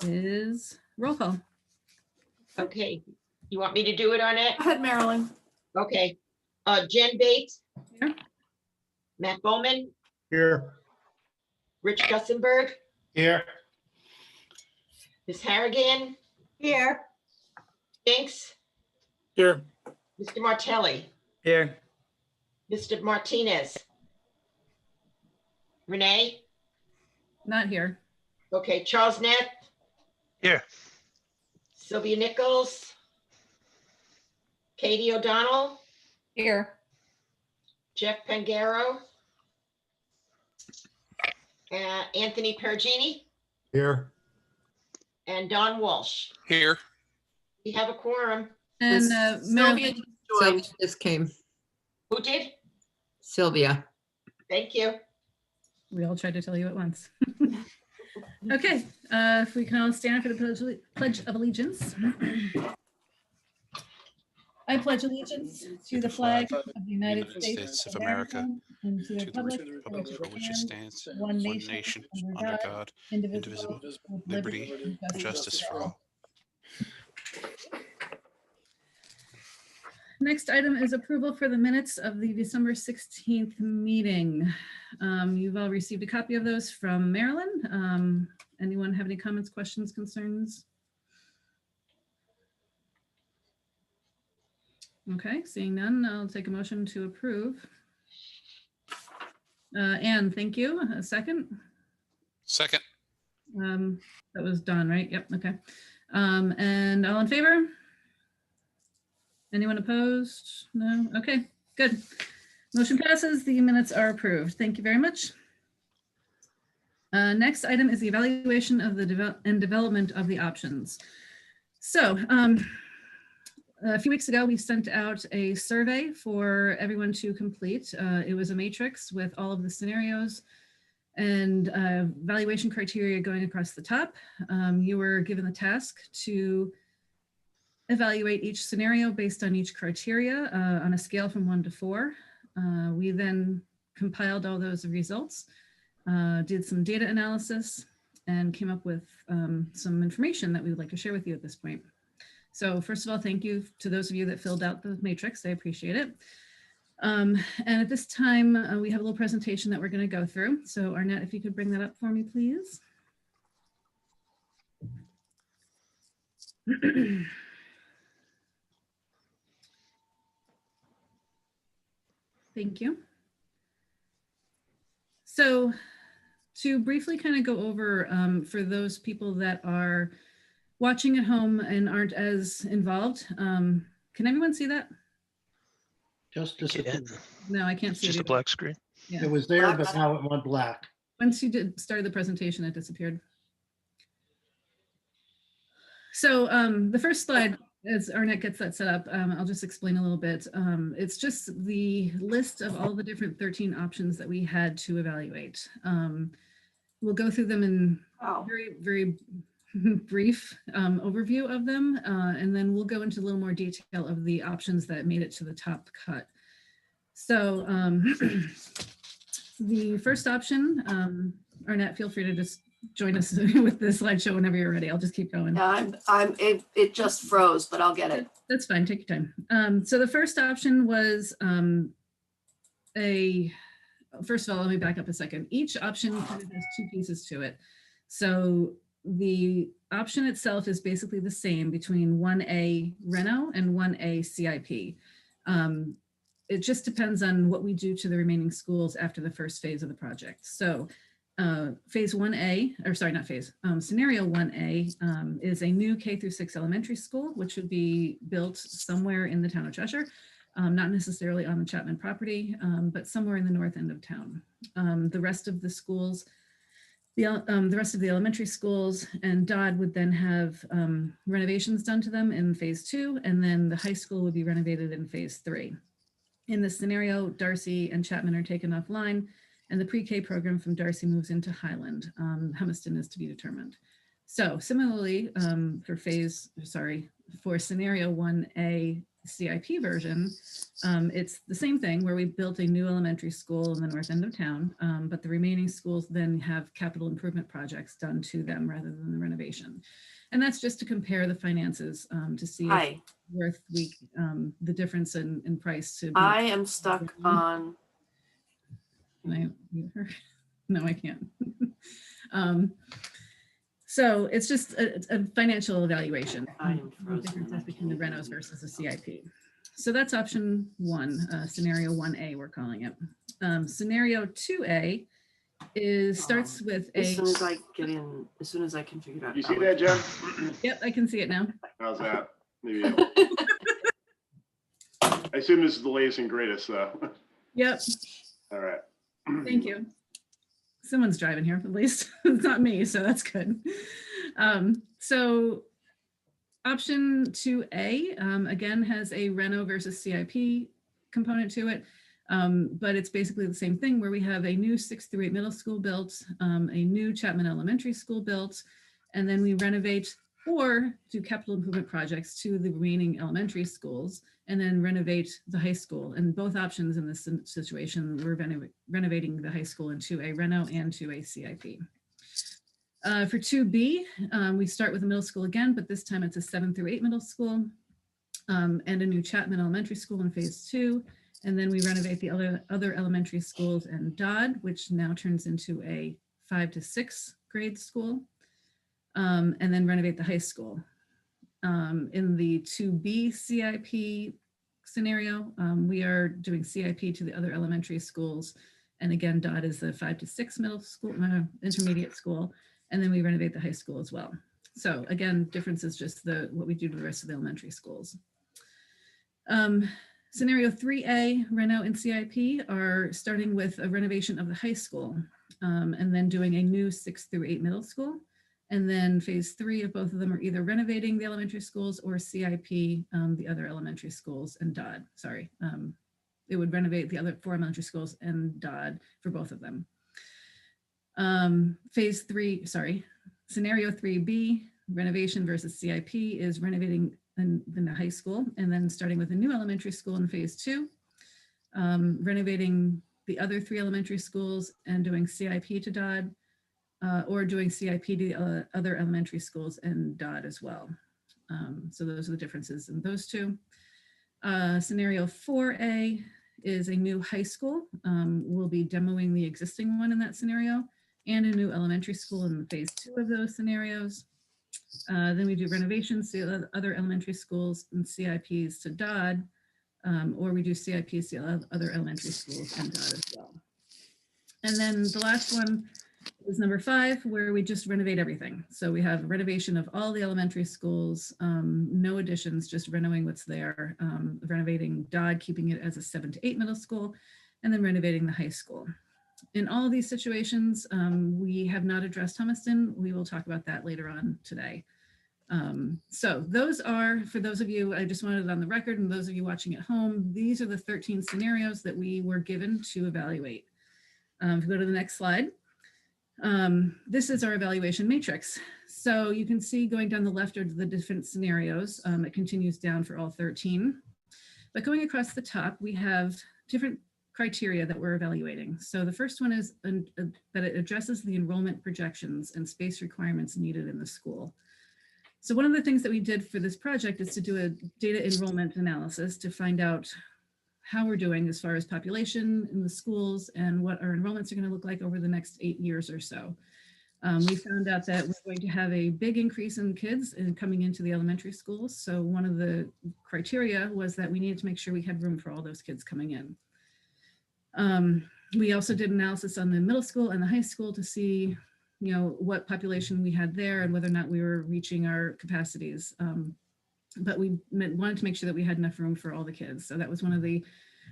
is roll call. Okay, you want me to do it, Arnett? Go ahead, Marilyn. Okay, Jen Bates, Here. Matt Bowman, Here. Rich Gussenberg, Here. Ms. Harrigan, Here. Jinx, Here. Mr. Martelli, Here. Mr. Martinez, Renee, Not here. okay, Charles Net, Here. Sylvia Nichols, Katie O'Donnell, Here. Jeff Pangaro, Anthony Perugini, Here. and Don Walsh. Here. We have a quorum. And Sylvia Marilyn, joined. Sylvia just came. Who did? Sylvia. Thank you. we all tried to tell you at once. Okay, if we can all stand for the Pledge of Allegiance. I pledge allegiance to the flag of the United States of America and to the republic for which it stands, one one nation, nation, under under God, God, indivisible, with liberty, and justice for all. Next item is approval for the minutes of the December 16th meeting. You've all received a copy of those from Marilyn. Anyone have any comments, questions, concerns? Okay, seeing none, I'll take a motion to approve. Anne, thank you. A second. Second. That was Don, right? Yep, okay. And all in favor? Anyone opposed? No? Okay, good. Motion passes. The minutes are approved. Thank you very much. Next item is the evaluation of the development of the options. So a few weeks ago, we sent out a survey for everyone to complete. It was a matrix with all of the scenarios and valuation criteria going across the top. You were given the task to evaluate each scenario based on each criteria on a scale from 1 to 4. We then compiled all those results, did some data analysis, and came up with some information that we would like to share with you at this point. So first of all, thank you to those of you that filled out the matrix. I appreciate it. And at this time, we have a little presentation that we're going to go through. So Arnett, if you could bring that up for me, please. Thank you. So to briefly kind of go over for those people that are watching at home and aren't as involved, can everyone see that? Just disappeared. No, I can't see Just it a either. black screen. Yeah. It was there, but now it went black. Once you started the presentation, it disappeared. So the first slide, as Arnett gets that set up, I'll just explain a little bit. It's just the list of all the different 13 options that we had to evaluate. We'll go through them in very, very brief overview of them, and then we'll go into a little more detail of the options that made it to the top cut. So the first option, Arnett, feel free to just join us with the slideshow whenever you're ready. I'll just keep going. Yeah, it just froze, but I'll get it. That's fine, take your time. So the first option was first of all, let me back up a second. Each option kind of has 2 pieces to it. So the option itself is basically the same between 1A Renault and 1A CIP. It just depends on what we do to the remaining schools after the first phase of the project. So phase 1A, or sorry, not phase, scenario 1A is a new K-6 elementary school, which would be built somewhere in the town of Cheshire, not necessarily on the Chapman property, but somewhere in the north end of town. The rest of the schools, the rest of the elementary schools and Dodd would then have renovations done to them in phase 2, and then the high school would be renovated in phase 3. In this scenario, Darcy and Chapman are taken offline, and the pre-K program from Darcy moves into Highland. Hummuston is to be determined. So similarly, for scenario 1A CIP version, it's the same thing where we built a new elementary school in the north end of town, but the remaining schools then have capital improvement projects done to them rather than the renovation. And that's just to compare the finances to see if Hi, it's worth the difference in price to. I am stuck on, Can I mute her? No, I can't. So it's just a financial evaluation. I am The frozen. differences and I between the can't renos even- versus the CIP. So that's option one, scenario 1A, we're calling it. Scenario 2A starts with As a, soon as I get in, as soon as I can figure it out. You see I'll that, let Jen? yep, I can see it now. How's that? Maybe. you I assume this is the latest and greatest, though. Yep, All right. thank you. Someone's driving here, at least. It's not me, so that's good. So option 2A, again, has a Reno versus CIP component to it. But it's basically the same thing where we have a new 6th through 8 middle school built, a new Chapman Elementary School built, and then we renovate or do capital improvement projects to the remaining elementary schools and then renovate the high school. And both options in this situation, we're renovating the high school into a Reno and to a CIP. For 2B, we start with the middle school again, but this time it's a 7 through 8 middle school and a new Chapman Elementary School in phase 2. And then we renovate the other elementary schools and Dodd, which now turns into a 5 to 6 grade school, and then renovate the high school. In the 2B CIP scenario, we are doing CIP to the other elementary schools. And again, Dodd is the 5 to 6 middle school, intermediate school, and then we renovate the high school as well. So again, difference is just what we do to the rest of the elementary schools. Scenario 3A, Reno and CIP are starting with a renovation of the high school and then doing a new 6 through 8 middle school. And then phase 3 of both of them are either renovating the elementary schools or CIP the other elementary schools and Dodd, sorry. It would renovate the other 4 elementary schools and Dodd for both of them. Scenario 3B, renovation versus CIP is renovating in the high school and then starting with a new elementary school in phase 2, renovating the other 3 elementary schools and doing CIP to Dodd, or doing CIP to the other elementary schools and Dodd as well. So those are the differences in those two. Scenario 4A is a new high school. We'll be demoing the existing one in that scenario and a new elementary school in phase 2 of those scenarios. Then we do renovations to other elementary schools and CIPs to Dodd, or we do CIPs to other elementary schools and Dodd as well. And then the last one is number 5, where we just renovate everything. So we have renovation of all the elementary schools, no additions, just renovating what's there, renovating Dodd, keeping it as a 7 to 8 middle school, and then renovating the high school. In all of these situations, we have not addressed Hummuston. We will talk about that later on today. So those are, for those of you, I just wanted it on the record, and those of you watching at home, these are the 13 scenarios that we were given to evaluate. If we go to the next slide, this is our evaluation matrix. So you can see going down the left are the different scenarios. It continues down for all 13. But going across the top, we have different criteria that we're evaluating. So the first one is that it addresses the enrollment projections and space requirements needed in the school. So one of the things that we did for this project is to do a data enrollment analysis to find out how we're doing as far as population in the schools and what our enrollments are going to look like over the next 8 years or so. We found out that we're going to have a big increase in kids coming into the elementary schools. So one of the criteria was that we needed to make sure we had room for all those kids coming in. We also did analysis on the middle school and the high school to see, you know, what population we had there and whether or not we were reaching our capacities. But we wanted to make sure that we had enough room for all the kids. So that was one of the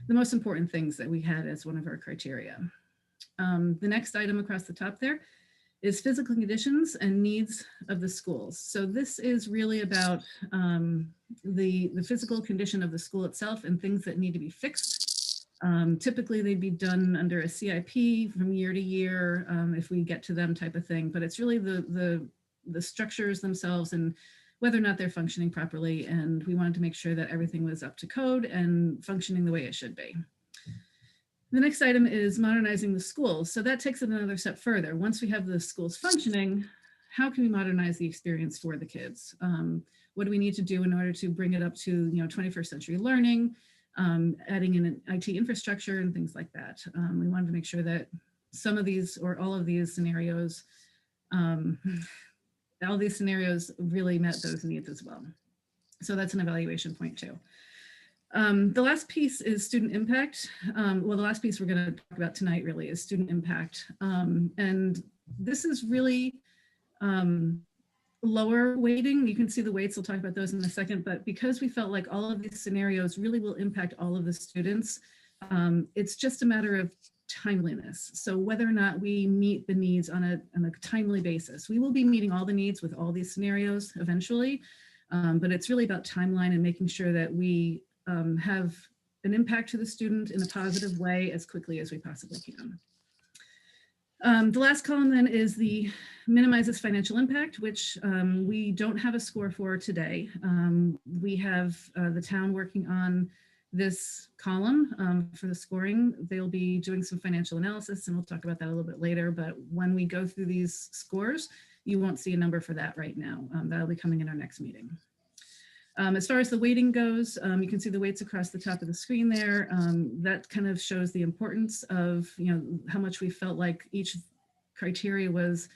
most important things that we had as one of our criteria. The next item across the top there is physical conditions and needs of the schools. So this is really about the physical condition of the school itself and things that need to be fixed. Typically they'd be done under a CIP from year to year if we get to them type of thing, but it's really the structures themselves and whether or not they're functioning properly. And we wanted to make sure that everything was up to code and functioning the way it should be. The next item is modernizing the schools. So that takes it another step further. Once we have the schools functioning, how can we modernize the experience for the kids? What do we need to do in order to bring it up to 21st century learning, adding in an IT infrastructure and things like that? We wanted to make sure that some of these or all of these scenarios, really met those needs as well. So that's an evaluation point too. The last piece is student impact. Well, the last piece we're going to talk about tonight really is student impact. And this is really lower weighting. You can see the weights, we'll talk about those in a second, but because we felt like all of these scenarios really will impact all of the students, it's just a matter of timeliness. So whether or not we meet the needs on a timely basis, we will be meeting all the needs with all these scenarios eventually, but it's really about timeline and making sure that we have an impact to the student in a positive way as quickly as we possibly can. The last column then is the minimizes financial impact, which we don't have a score for today. We have the town working on this column for the scoring. They'll be doing some financial analysis and we'll talk about that a little bit later. But when we go through these scores, you won't see a number for that right now. That'll be coming in our next meeting. As far as the weighting goes, you can see the weights across the top of the screen there. That kind of shows the importance of, how much we felt like each criteria was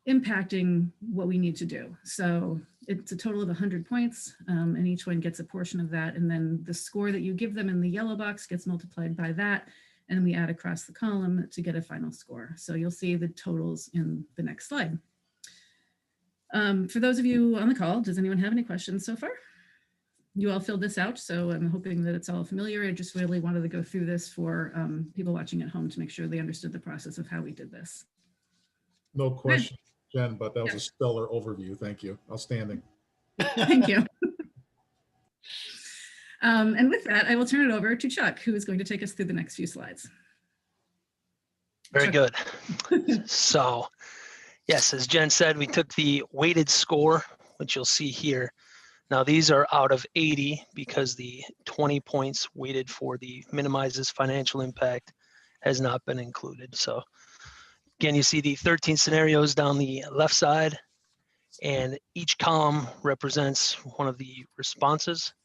impacting what we need to do. So it's a total of 100 points and each one gets a portion of that. And then the score that you give them in the yellow box gets multiplied by that. And we add across the column to get a final score. So you'll see the totals in the next slide. For those of you on the call, does anyone have any questions so far? You all filled this out, so I'm hoping that it's all familiar. I just really wanted to go through this for people watching at home to make sure they understood the process of how we did this. No question, Jen, but that was Yeah. a stellar overview. Thank you. Outstanding. Thank you. And with that, I will turn it over to Chuck, who is going to take us through the next few slides. Very Chuck. good. So, yes, as Jen said, we took the weighted score, which you'll see here. Now, these are out of 80 because the 20 points weighted for the minimizes financial impact has not been included. So, again, you see the 13 scenarios down the left side, and each column represents one of the responses.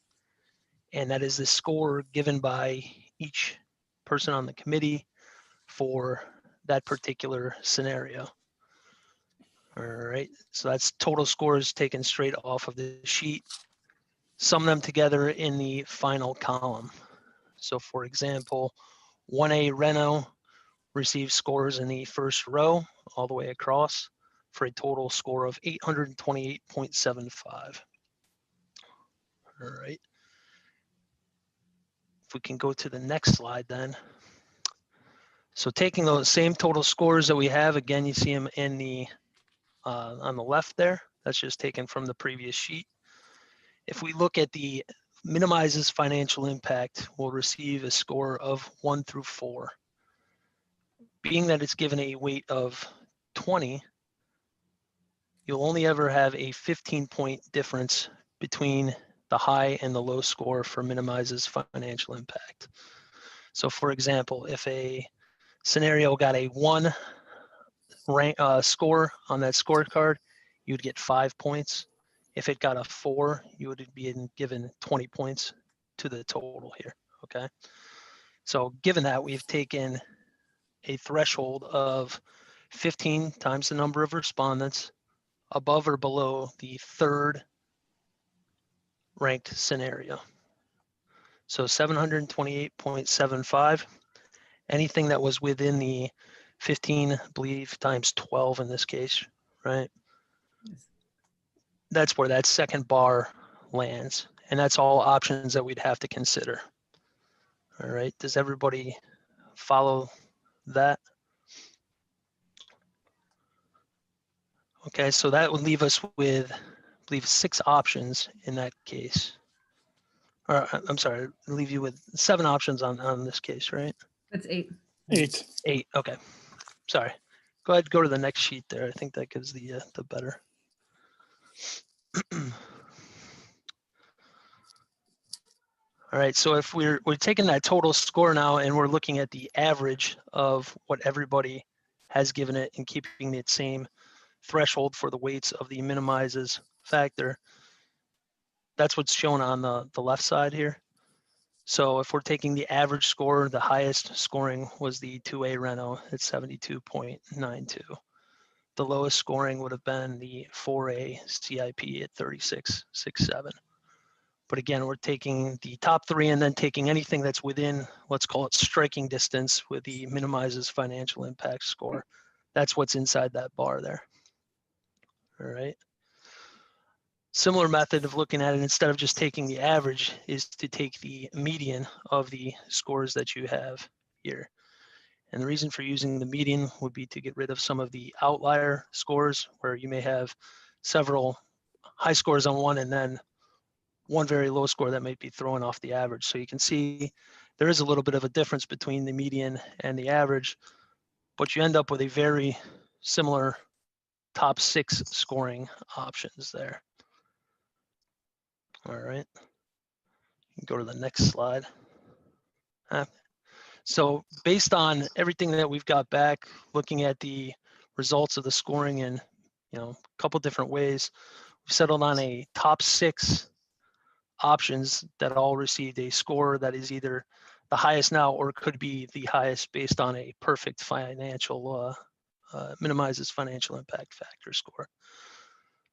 And that is the score given by each person on the committee for that particular scenario. All right, so that's total scores taken straight off of the sheet. Sum them together in the final column. So for example, 1A Renault received scores in the first row all the way across for a total score of 828.75. All right. If we can go to the next slide then. So taking those same total scores that we have, again, you see them in the on the left there. That's just taken from the previous sheet. If we look at the minimizes financial impact, we'll receive a score of 1 through 4. Being that it's given a weight of 20, you'll only ever have a 15-point difference between the high and the low score for minimizes financial impact. So for example, if a scenario got a 1 rank score on that scorecard, you would get 5 points. If it got a 4, you would be given 20 points to the total here, okay? So given that, we've taken a threshold of 15 times the number of respondents above or below the 3rd ranked scenario. So 728.75, anything that was within the 15, I believe, times 12 in this case, right? Yes. That's where that second bar lands. And that's all options that we'd have to consider. All right, does everybody follow that? Okay, so that would leave us with, I believe, 6 options in that case. Or I'm sorry, leave you with 7 options on this case, right? That's 8. 8, okay. Sorry. Go ahead, go to the next sheet there. I think that gives the better. All right, so if we're taking that total score now and we're looking at the average of what everybody has given it and keeping it same threshold for the weights of the minimizes factor, that's what's shown on the left side here. So if we're taking the average score, the highest scoring was the 2A Renault at 72.92. The lowest scoring would have been the 4A CIP at 36.67. But again, we're taking the top three and then taking anything that's within, let's call it striking distance with the minimizes financial impact score. That's what's inside that bar there. All right. Similar method of looking at it, instead of just taking the average, is to take the median of the scores that you have here. And the reason for using the median would be to get rid of some of the outlier scores where you may have several high scores on one and then one very low score that might be throwing off the average. So you can see there is a little bit of a difference between the median and the average, but you end up with a very similar top 6 scoring options there. All right, go to the next slide. So based on everything that we've got back, looking at the results of the scoring in, a couple different ways, we've settled on a top 6 options that all received a score that is either the highest now or could be the highest based on a perfect financial, minimizes financial impact factor score.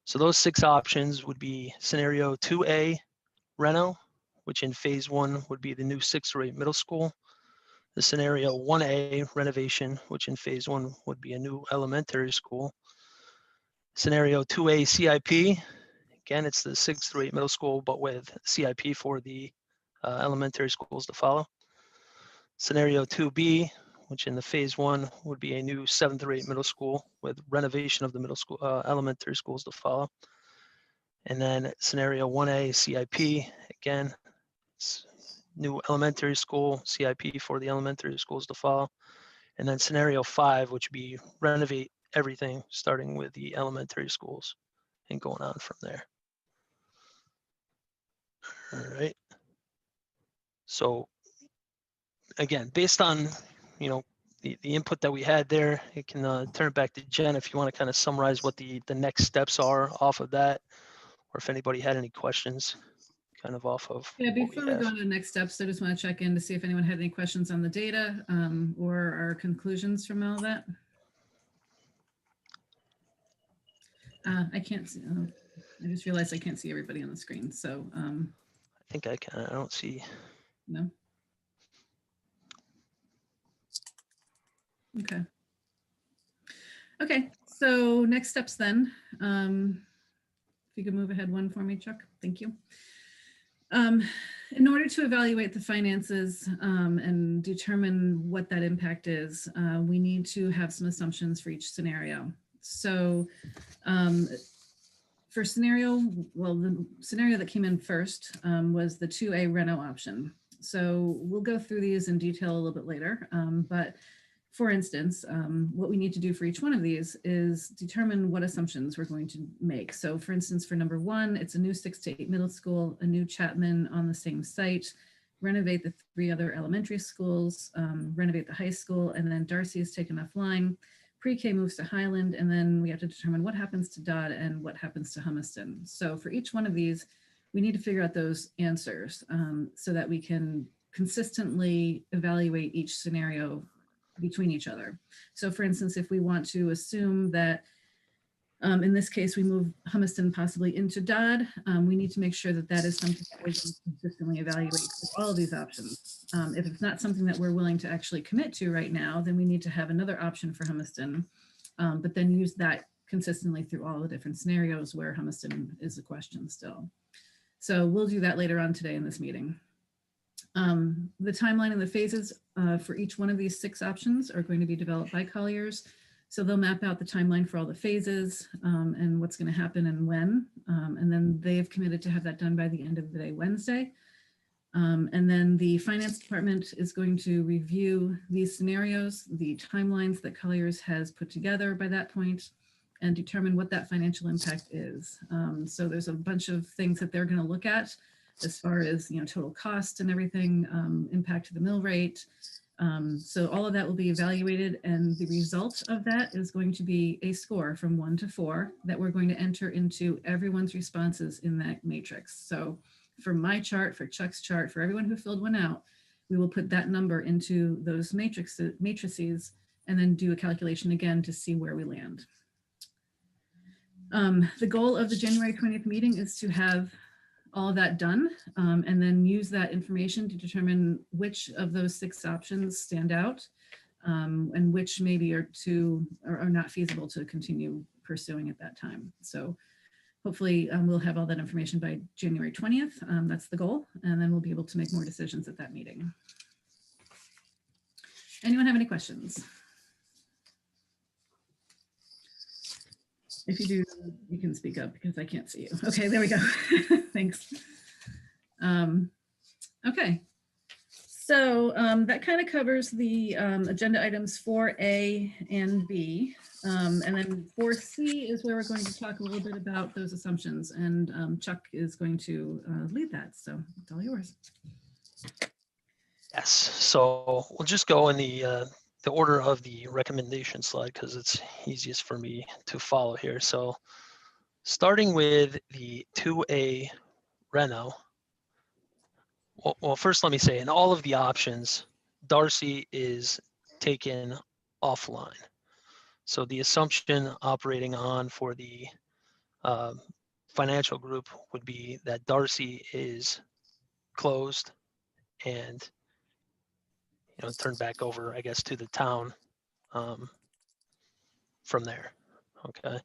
So those 6 options would be scenario 2A, Renault, which in phase 1 would be the new 6th or 8 middle school. The scenario 1A, Renovation, which in phase 1 would be a new elementary school. Scenario 2A, CIP, again, it's the 6th through 8 middle school, but with CIP for the elementary schools to follow. Scenario 2B, which in the phase 1 would be a new 7th through 8 middle school with renovation of the middle school, elementary schools to follow. And then scenario 1A, CIP, again, it's new elementary school, CIP for the elementary schools to follow. And then scenario 5, which would be renovate everything, starting with the elementary schools and going on from there. All right. So again, based on, the input that we had there, you can turn it back to Jen if you want to kind of summarize what the next steps are off of that, or if anybody had any questions kind of off of Yeah, what before we we have. go on to the next steps, I just want to check in to see if anyone had any questions on the data or our conclusions from all that. I can't see, I just realized I can't see everybody on the screen. So I think I can, I don't see. no. Okay. Okay, so next steps then. If you could move ahead one for me, Chuck, thank you. In order to evaluate the finances and determine what that impact is, we need to have some assumptions for each scenario. So for scenario, well, the scenario that came in first was the 2A Renault option. So we'll go through these in detail a little bit later, but for instance, what we need to do for each one of these is determine what assumptions we're going to make. So for instance, for number 1, it's a new 6 to 8 middle school, a new Chapman on the same site, renovate the 3 other elementary schools, renovate the high school, and then Darcy is taken offline. Pre-K moves to Highland, and then we have to determine what happens to Dodd and what happens to Hummuston. So for each one of these, we need to figure out those answers so that we can consistently evaluate each scenario between each other. So for instance, if we want to assume that in this case, we move Hummuston possibly into Dodd, we need to make sure that that is something that we can consistently evaluate for all of these options. If it's not something that we're willing to actually commit to right now, then we need to have another option for Hummuston, but then use that consistently through all the different scenarios where Hummuston is a question still. So we'll do that later on today in this meeting. The timeline and the phases for each one of these 6 options are going to be developed by Colliers. So they'll map out the timeline for all the phases and what's going to happen and when. And then they have committed to have that done by the end of the day, Wednesday. And then the finance department is going to review these scenarios, the timelines that Colliers has put together by that point, and determine what that financial impact is. So there's a bunch of things that they're going to look at as far as, total cost and everything, impact to the mill rate. So all of that will be evaluated, and the result of that is going to be a score from 1 to 4 that we're going to enter into everyone's responses in that matrix. So for my chart, for Chuck's chart, for everyone who filled one out, we will put that number into those matrices and then do a calculation again to see where we land. The goal of the January 20th meeting is to have all of that done, and then use that information to determine which of those 6 options stand out, and which maybe are not feasible to continue pursuing at that time. So hopefully we'll have all that information by January 20th. That's the goal, and then we'll be able to make more decisions at that meeting. Anyone have any questions? If you do, you can speak up because I can't see you. Okay, there we go. Thanks. Okay, so that kind of covers the agenda items 4A and B. And then 4C is where we're going to talk a little bit about those assumptions, and Chuck is going to lead that. So it's all yours. Yes, so we'll just go in the order of the recommendation slide because it's easiest for me to follow here. So starting with the 2A Renault. Well, first let me say, in all of the options, Darcy is taken offline. So the assumption operating on for the financial group would be that Darcy is closed and turned back over, I guess, to the town from there. Okay.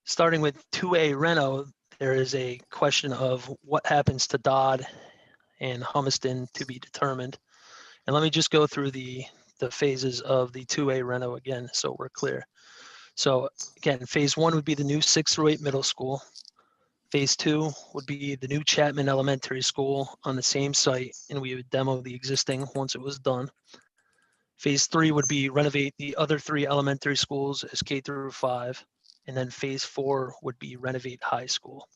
Starting with 2A Renault, there is a question of what happens to Dodd and Hummuston to be determined. And let me just go through the phases of the 2A Renault again, so we're clear. So again, phase 1 would be the new 6 through 8 middle school. Phase 2 would be the new Chapman Elementary School on the same site, and we would demo the existing once it was done. Phase 3 would be renovate the other 3 elementary schools as K through 5. And then phase 4 would be renovate high school.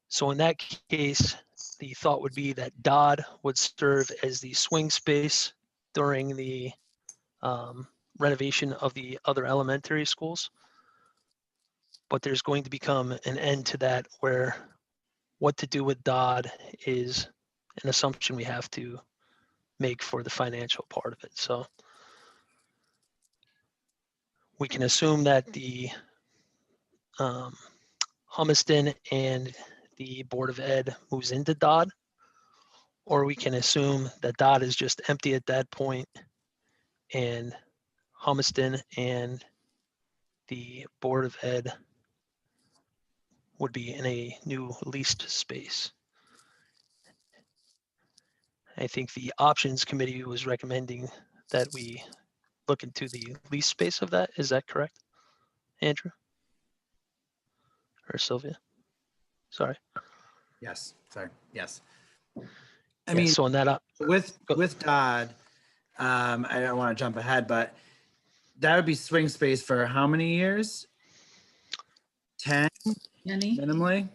So in that case, the thought would be that Dodd would serve as the swing space during the renovation of the other elementary schools. But there's going to become an end to that where what to do with Dodd is an assumption we have to make for the financial part of it. So we can assume that the Hummuston and the Board of Ed moves into Dodd, or we can assume that Dodd is just empty at that point and Hummuston and the Board of Ed would be in a new leased space. I think the options committee was recommending that we look into the lease space of that. Is that correct, Andrew? Or Sylvia? Sorry. Yes, sorry, yes. I Yeah, mean, so on that, with Dodd, I don't want to jump ahead, but that would be swing space for how many years? 10 Jenny? minimally?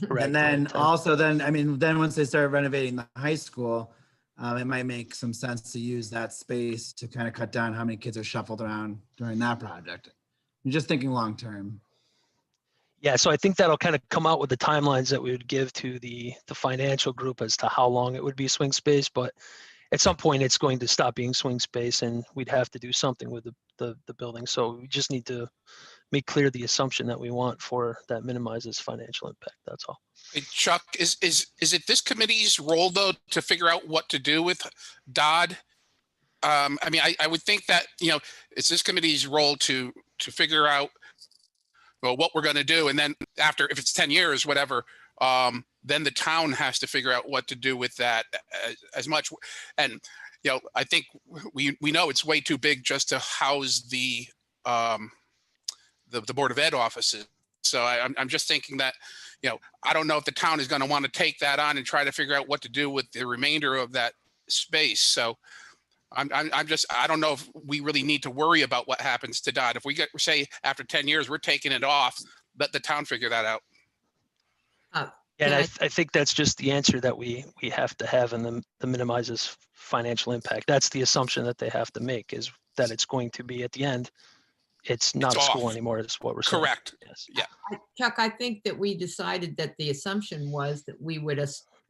correct, And then right, also then once they start renovating the high school, it might make some sense to use that space to kind of cut down how many kids are shuffled around during that project. I'm just thinking long-term. yeah, so I think that'll kind of come out with the timelines that we would give to the financial group as to how long it would be swing space, but at some point it's going to stop being swing space and we'd have to do something with the building. So we just need to make clear the assumption that we want for that minimizes financial impact. That's all. Hey, Chuck, is it this committee's role though to figure out what to do with Dodd? I mean, I would think that, it's this committee's role to figure out, well, what we're going to do. And then after, if it's 10 years, whatever, then the town has to figure out what to do with that as much. And, I think we know it's way too big just to house the Board of Ed offices. So I'm just thinking that, I don't know if the town is going to want to take that on and try to figure out what to do with the remainder of that space. So I don't know if we really need to worry about what happens to Dodd. If we say after 10 years, we're taking it off, let the town figure that out. And Can I think that's just the answer that we have to have, and the minimizes financial impact. That's the assumption that they have to make, is that it's going to be at the end, it's not a school off. anymore, is what we're saying. Correct. Yes. Yeah. Chuck, I think that we decided that the assumption was that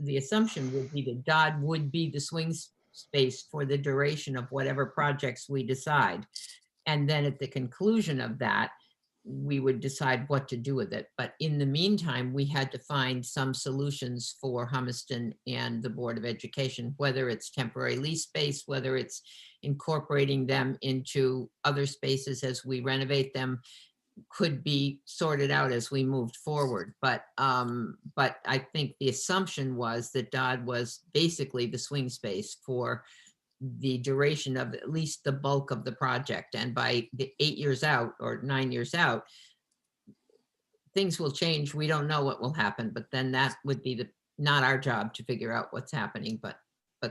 the assumption would be that Dodd would be the swing space for the duration of whatever projects we decide. And then at the conclusion of that, we would decide what to do with it. But in the meantime, we had to find some solutions for Hummuston and the Board of Education, whether it's temporary lease space, whether it's incorporating them into other spaces as we renovate them, could be sorted out as we moved forward. But I think the assumption was that Dodd was basically the swing space for the duration of at least the bulk of the project. And by the 8 years out or 9 years out, things will change. We don't know what will happen, but then that would be not our job to figure out what's happening, but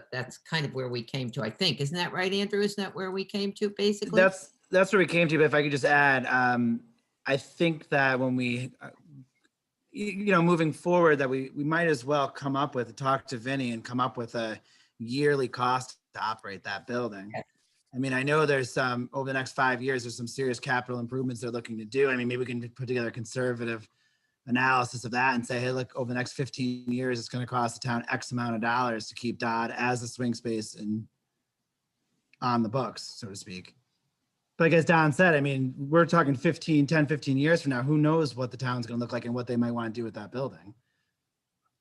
that's kind of where we came to, I think. Isn't that right, Andrew? Isn't that where we came to, basically? That's where we came to. But if I could just add, I think that when we, moving forward, that we might as well talk to Vinny and come up with a yearly cost to operate that building. Okay. I mean, I know there's some, over the next 5 years, there's some serious capital improvements they're looking to do. I mean, maybe we can put together a conservative analysis of that and say, hey, look, over the next 15 years, it's going to cost the town X amount of dollars to keep Dodd as a swing space and on the books, so to speak. But like as Don said, I mean, we're talking 10, 15 years from now, who knows what the town's going to look like and what they might want to do with that building.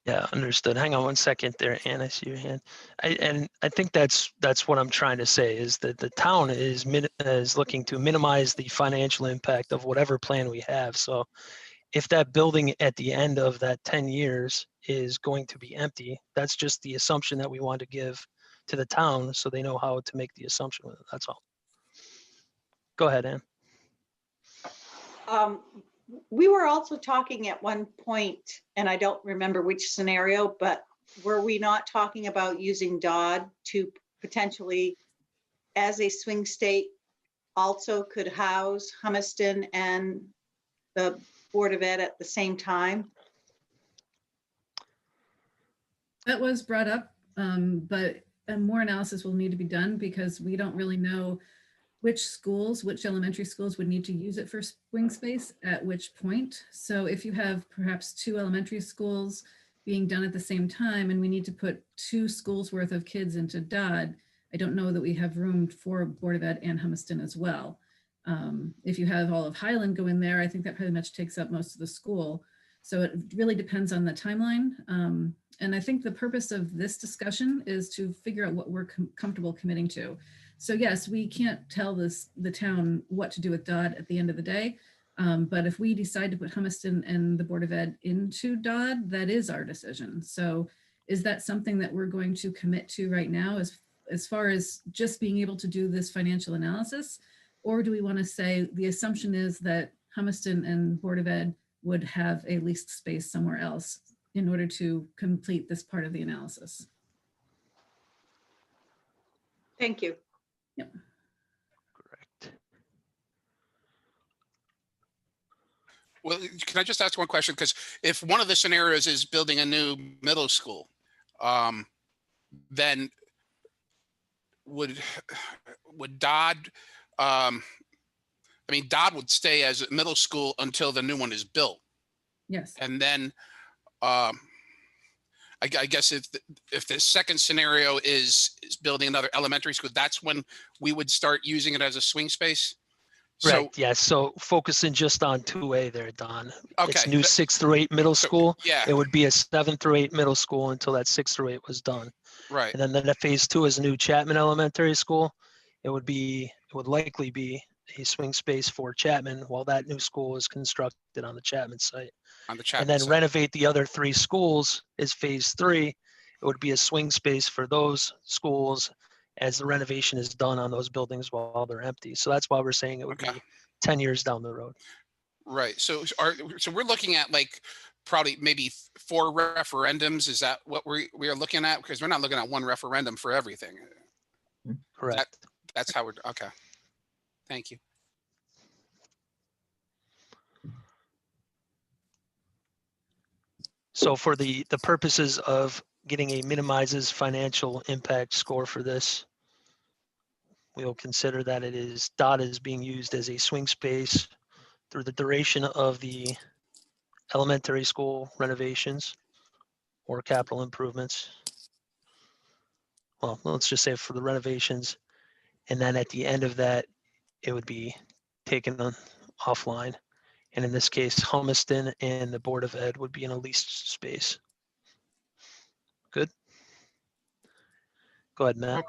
Yeah, understood. Hang on one second there, Ann, I see your hand. I think that's what I'm trying to say, is that the town is looking to minimize the financial impact of whatever plan we have. So if that building at the end of that 10 years is going to be empty, that's just the assumption that we want to give to the town so they know how to make the assumption with it. That's all. Go ahead, Ann. We were also talking at one point, and I don't remember which scenario, but were we not talking about using Dodd to potentially, as a swing state, also could house Hummuston and the Board of Ed at the same time? That was brought up, but more analysis will need to be done because we don't really know which elementary schools would need to use it for swing space at which point. So if you have perhaps 2 elementary schools being done at the same time and we need to put 2 schools worth of kids into Dodd, I don't know that we have room for Board of Ed and Hummuston as well. If you have all of Highland go in there, I think that pretty much takes up most of the school. So it really depends on the timeline. And I think the purpose of this discussion is to figure out what we're comfortable committing to. So yes, we can't tell the town what to do with Dodd at the end of the day. But if we decide to put Hummuston and the Board of Ed into Dodd, that is our decision. So is that something that we're going to commit to right now as far as just being able to do this financial analysis? Or do we want to say the assumption is that Hummuston and Board of Ed would have a leased space somewhere else in order to complete this part of the analysis? Thank you. Yep. Correct. Well, can I just ask one question? Because if one of the scenarios is building a new middle school, then would Dodd, Dodd would stay as a middle school until the new one is built. Yes. And then I guess if the second scenario is building another elementary school, that's when we would start using it as a swing space. Right. Yeah. So focusing just on 2A there, Don. Okay. It's new 6 through 8 middle school. Yeah. It would be a 7 through 8 middle school until that 6 through 8 was done. Right. And then that phase 2 is a new Chapman Elementary School. It would likely be a swing space for Chapman while that new school is constructed on the Chapman site. On the Chapman and then site. Renovate the other 3 schools is phase 3. It would be a swing space for those schools as the renovation is done on those buildings while they're empty. So that's why we're saying it would be 10 years down the road. Right. So we're looking at like probably maybe 4 referendums. Is that what we are looking at? Because we're not looking at one referendum for everything. Correct. That's how we're, okay. Thank you. So for the purposes of getting a minimizes financial impact score for this, we'll consider that it is Dodd is being used as a swing space through the duration of the elementary school renovations or capital improvements. Well, let's just say for the renovations, and then at the end of that, it would be taken offline. And in this case, Hummuston and the Board of Ed would be in a leased space. Good. Go ahead, Matt.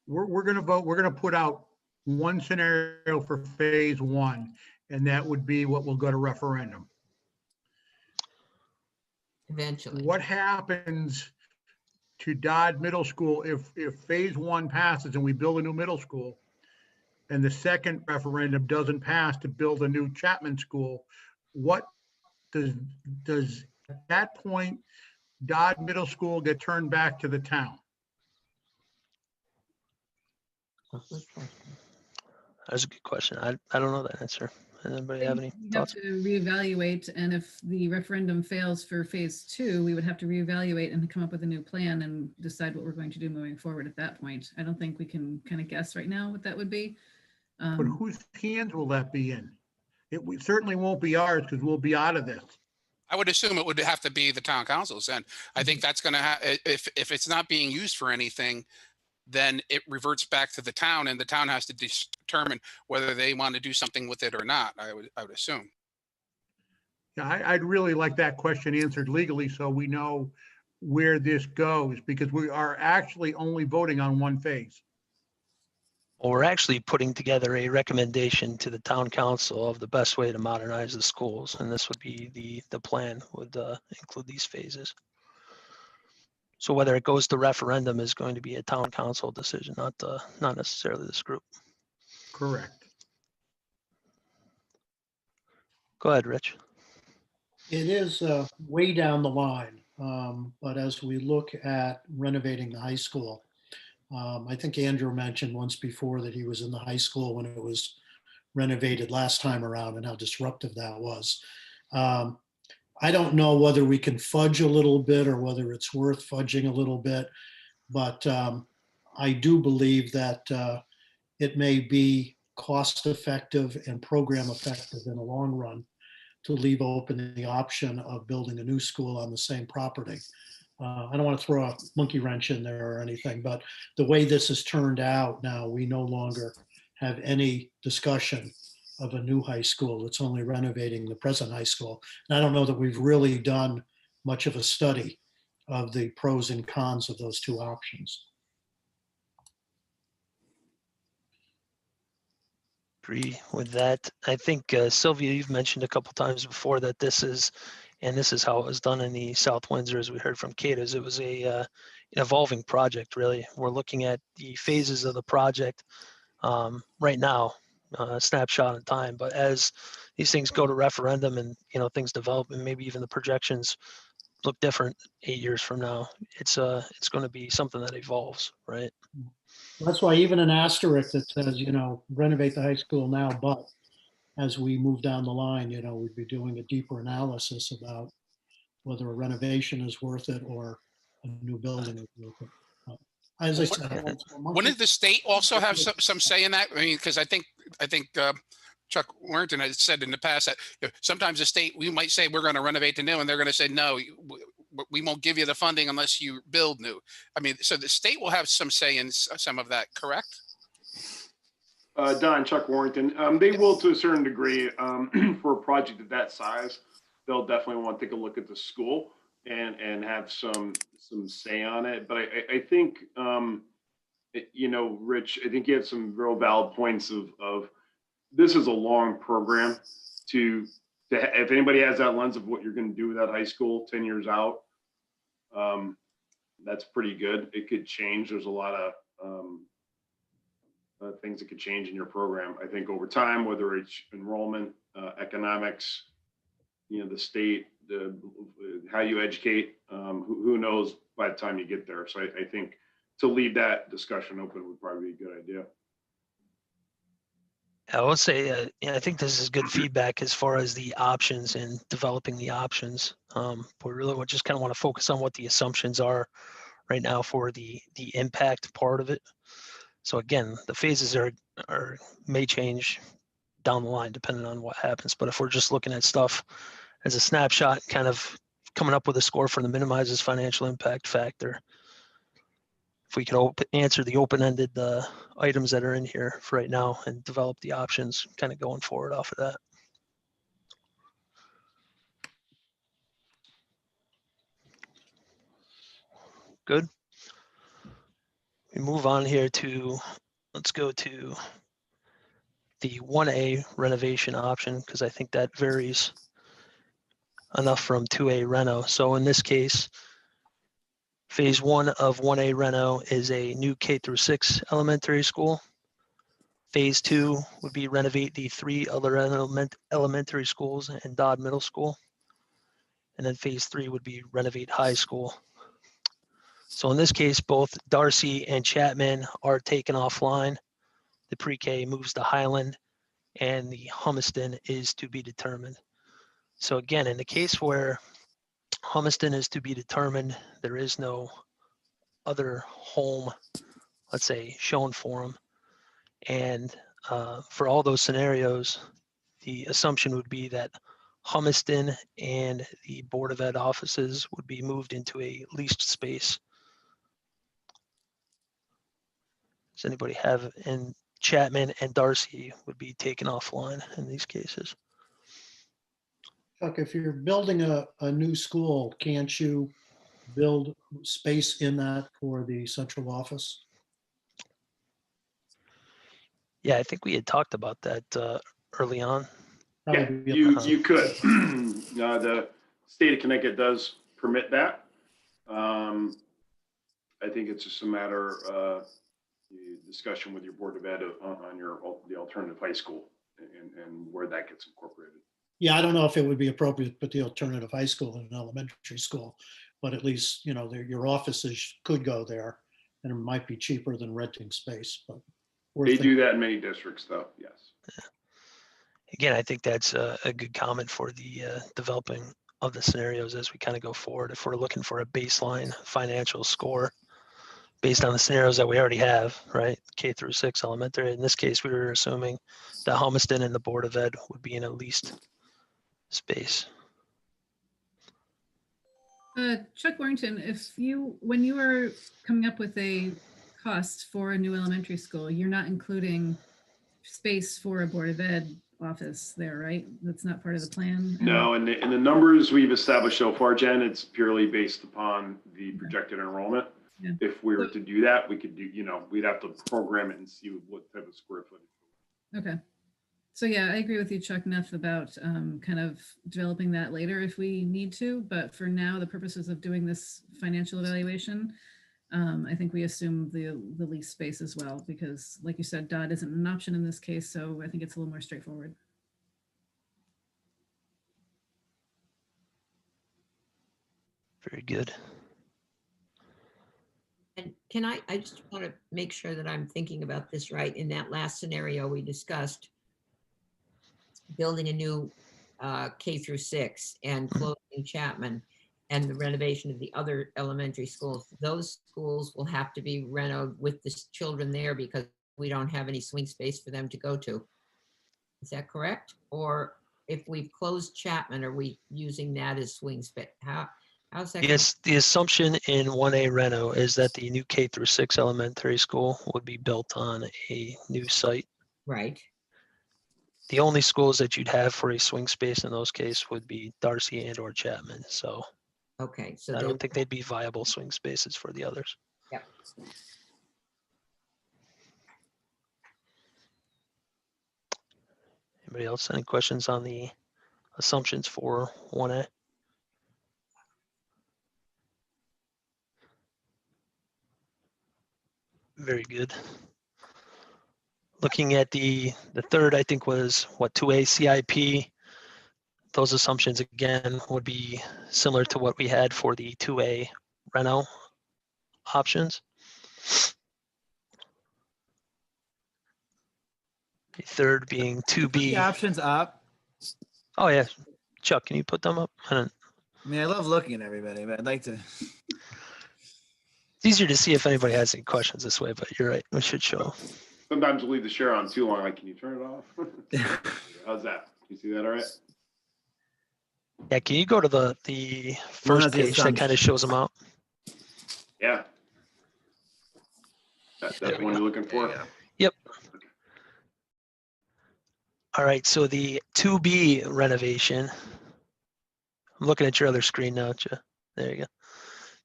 We're gonna vote, we're gonna put out one scenario for phase one, and that would be what will go to referendum. Eventually. What happens to Dodd Middle School if phase one passes and we build a new middle school, and the second referendum doesn't pass to build a new Chapman school? What does at that point Dodd Middle School get turned back to the town? That's a good question. I don't know that answer. Does anybody have any We have thoughts? to reevaluate, and if the referendum fails for phase two, we would have to reevaluate and come up with a new plan and decide what we're going to do moving forward at that point. I don't think we can kind of guess right now what that would be. But whose hands will that be in? It certainly won't be ours because we'll be out of this. I would assume it would have to be the town council's, and I think that's going to if it's not being used for anything, then it reverts back to the town, and the town has to determine whether they want to do something with it or not. I would assume. Yeah, I'd really like that question answered legally so we know where this goes, because we are actually only voting on one phase. Well, we're actually putting together a recommendation to the town council of the best way to modernize the schools, and this would be the plan would include these phases. So whether it goes to referendum is going to be a town council decision, not necessarily this group. Correct. Go ahead, Rich. It is way down the line, but as we look at renovating the high school, I think Andrew mentioned once before that he was in the high school when it was renovated last time around and how disruptive that was. I don't know whether we can fudge a little bit or whether it's worth fudging a little bit, but I do believe that it may be cost effective and program effective in the long run to leave open the option of building a new school on the same property. I don't want to throw a monkey wrench in there or anything, but the way this has turned out now, we no longer have any discussion of a new high school. It's only renovating the present high school. And I don't know that we've really done much of a study of the pros and cons of those two options. Agree with that. I think Sylvia, you've mentioned a couple times before that this is how it was done in the South Windsor, as we heard from Kate, is it was an evolving project, really. We're looking at the phases of the project right now, a snapshot in time, but as these things go to referendum and things develop and maybe even the projections look different 8 years from now, it's going to be something that evolves, right? That's why even an asterisk that says, renovate the high school now, but as we move down the line, we'd be doing a deeper analysis about whether a renovation is worth it or a new building is worth it. As I said, Wouldn't the state also have some say in that? I mean, because I think Chuck Warrington has said in the past that sometimes the state, we might say we're going to renovate the new, and they're going to say no, we won't give you the funding unless you build new. I mean, so the state will have some say in some of that, correct? Don, Chuck Warrington, they will to a certain degree. For a project of that size, they'll definitely want to take a look at the school and have some say on it. But I think, Rich, I think you have some real valid points of this is a long program to if anybody has that lens of what you're going to do with that high school 10 years out, that's pretty good. It could change. There's a lot of things that could change in your program. I think over time, whether it's enrollment, economics, the state, how you educate, who knows by the time you get there. So I think to leave that discussion open would probably be a good idea. I would say, yeah, I think this is good feedback as far as the options and developing the options. We really just kind of want to focus on what the assumptions are right now for the impact part of it. So again, the phases are may change down the line depending on what happens. But if we're just looking at stuff as a snapshot, kind of coming up with a score for the minimizes financial impact factor, if we could answer the open-ended items that are in here for right now and develop the options kind of going forward off of that. Good. We move on here to, let's go to the 1A renovation option, because I think that varies enough from 2A reno. So in this case, phase 1 of 1A reno is a new K through 6 elementary school. Phase 2 would be renovate the 3 other elementary schools and Dodd Middle School. And then phase 3 would be renovate high school. So in this case, both Darcy and Chapman are taken offline. The pre-K moves to Highland, and the Hummuston is to be determined. So again, in the case where Hummuston is to be determined, there is no other home, let's say, shown for them. And for all those scenarios, the assumption would be that Hummuston and the Board of Ed offices would be moved into a leased space. Does anybody have, and Chapman and Darcy would be taken offline in these cases? Chuck, if you're building a new school, can't you build space in that for the central office? Yeah, I think we had talked about that early on. Yeah, Probably you could. The state of Connecticut does permit that. I think it's just a matter of discussion with your Board of Ed on the alternative high school and where that gets incorporated. Yeah, I don't know if it would be appropriate to put the alternative high school in an elementary school, but at least, your offices could go there, and it might be cheaper than renting space, but. They do that in many districts though, yes. Again, I think that's a good comment for the developing of the scenarios as we kind of go forward. If we're looking for a baseline financial score based on the scenarios that we already have, right? K through 6 elementary. In this case, we were assuming that Hummuston and the Board of Ed would be in a leased space. Chuck Warrington, when you are coming up with a cost for a new elementary school, you're not including space for a Board of Ed office there, right? That's not part of the plan? No, and the numbers we've established so far, Jen, it's purely based upon the projected enrollment. Yeah. If we were to do that, we could do, we'd have to program it and see what type of square footage. Okay. So yeah, I agree with you, Chuck, Neff, about kind of developing that later if we need to. But for now, the purposes of doing this financial evaluation, I think we assume the lease space as well, because like you said, Dodd isn't an option in this case. So I think it's a little more straightforward. Very good. And can I just want to make sure that I'm thinking about this right. In that last scenario we discussed, building a new K through 6 and closing Chapman and the renovation of the other elementary schools, those schools will have to be renovated with the children there because we don't have any swing space for them to go to. Is that correct? Or if we've closed Chapman, are we using that as swing space? How's that? Yes, the assumption in 1A Reno is that the new K through 6 elementary school would be built on a new site. Right. The only schools that you'd have for a swing space in those cases would be Darcy and or Chapman. So okay, so I don't think they'd be viable swing spaces for the others. Yeah. Anybody else? Any questions on the assumptions for 1A? Very good. Looking at the third, I think was what 2A CIP. Those assumptions again would be similar to what we had for the 2A Reno options. The third being The 2B. options up. Oh yeah, Chuck, can you put them up? I mean, I love looking at everybody, but I'd like to. It's easier to see if anybody has any questions this way, but you're right. We should show. Sometimes we leave the share on too long. Like, can you turn it off? How's that? You see that all right? Yeah, can you go to the first has the page that kind assumption. of shows them out? Yeah. That's There the we one go. you're looking for? Yep. All right, so the 2B renovation. I'm looking at your other screen now, Jeff. There you go.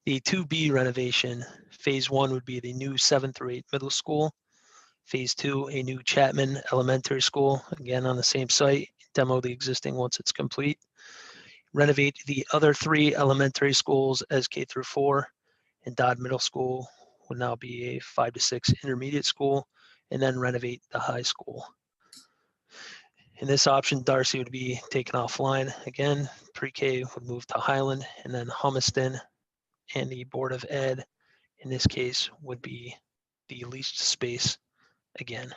The 2B renovation, phase 1 would be the new 7th through 8th middle school. Phase 2, a new Chapman Elementary School, again on the same site. Demo the existing once it's complete. Renovate the other 3 elementary schools as K through 4, and Dodd Middle School would now be a 5 to 6 intermediate school, and then renovate the high school. In this option, Darcy would be taken offline. Again, pre-K would move to Highland, and then Hummuston and the Board of Ed, in this case, would be the leased space again.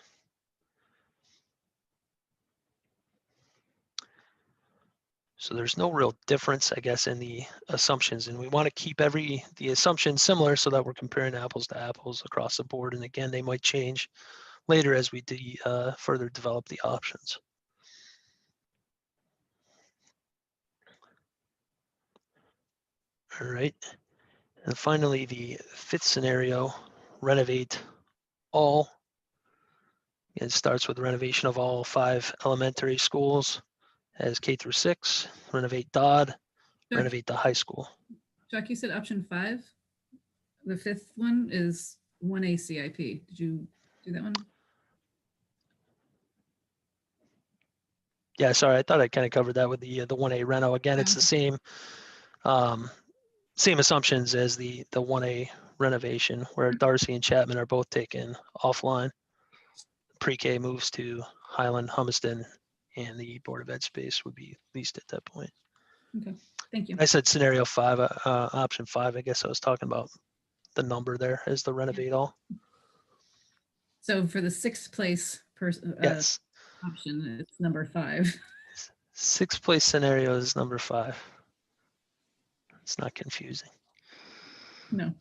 So there's no real difference, I guess, in the assumptions, and we want to keep the assumptions similar so that we're comparing apples to apples across the board. And again, they might change later as we further develop the options. All right. And finally, the 5th scenario, renovate all. It starts with renovation of all 5 elementary schools as K through 6, renovate Dodd, Chuck, renovate the high school. Chuck, you said option 5. The 5th one is 1A CIP. Did you do that one? Yeah, sorry, I thought I kind of covered that with the 1A reno. Again, it's the same same assumptions as the 1A renovation, where Darcy and Chapman are both taken offline. Pre-K moves to Highland, Hummuston, and the Board of Ed space would be leased at that point. Okay, thank you. I said scenario 5, option 5. I guess I was talking about the number there as the renovate all. So for the 6th place Yes, option, it's number 5. 6th place scenario is number 5. It's not confusing. No.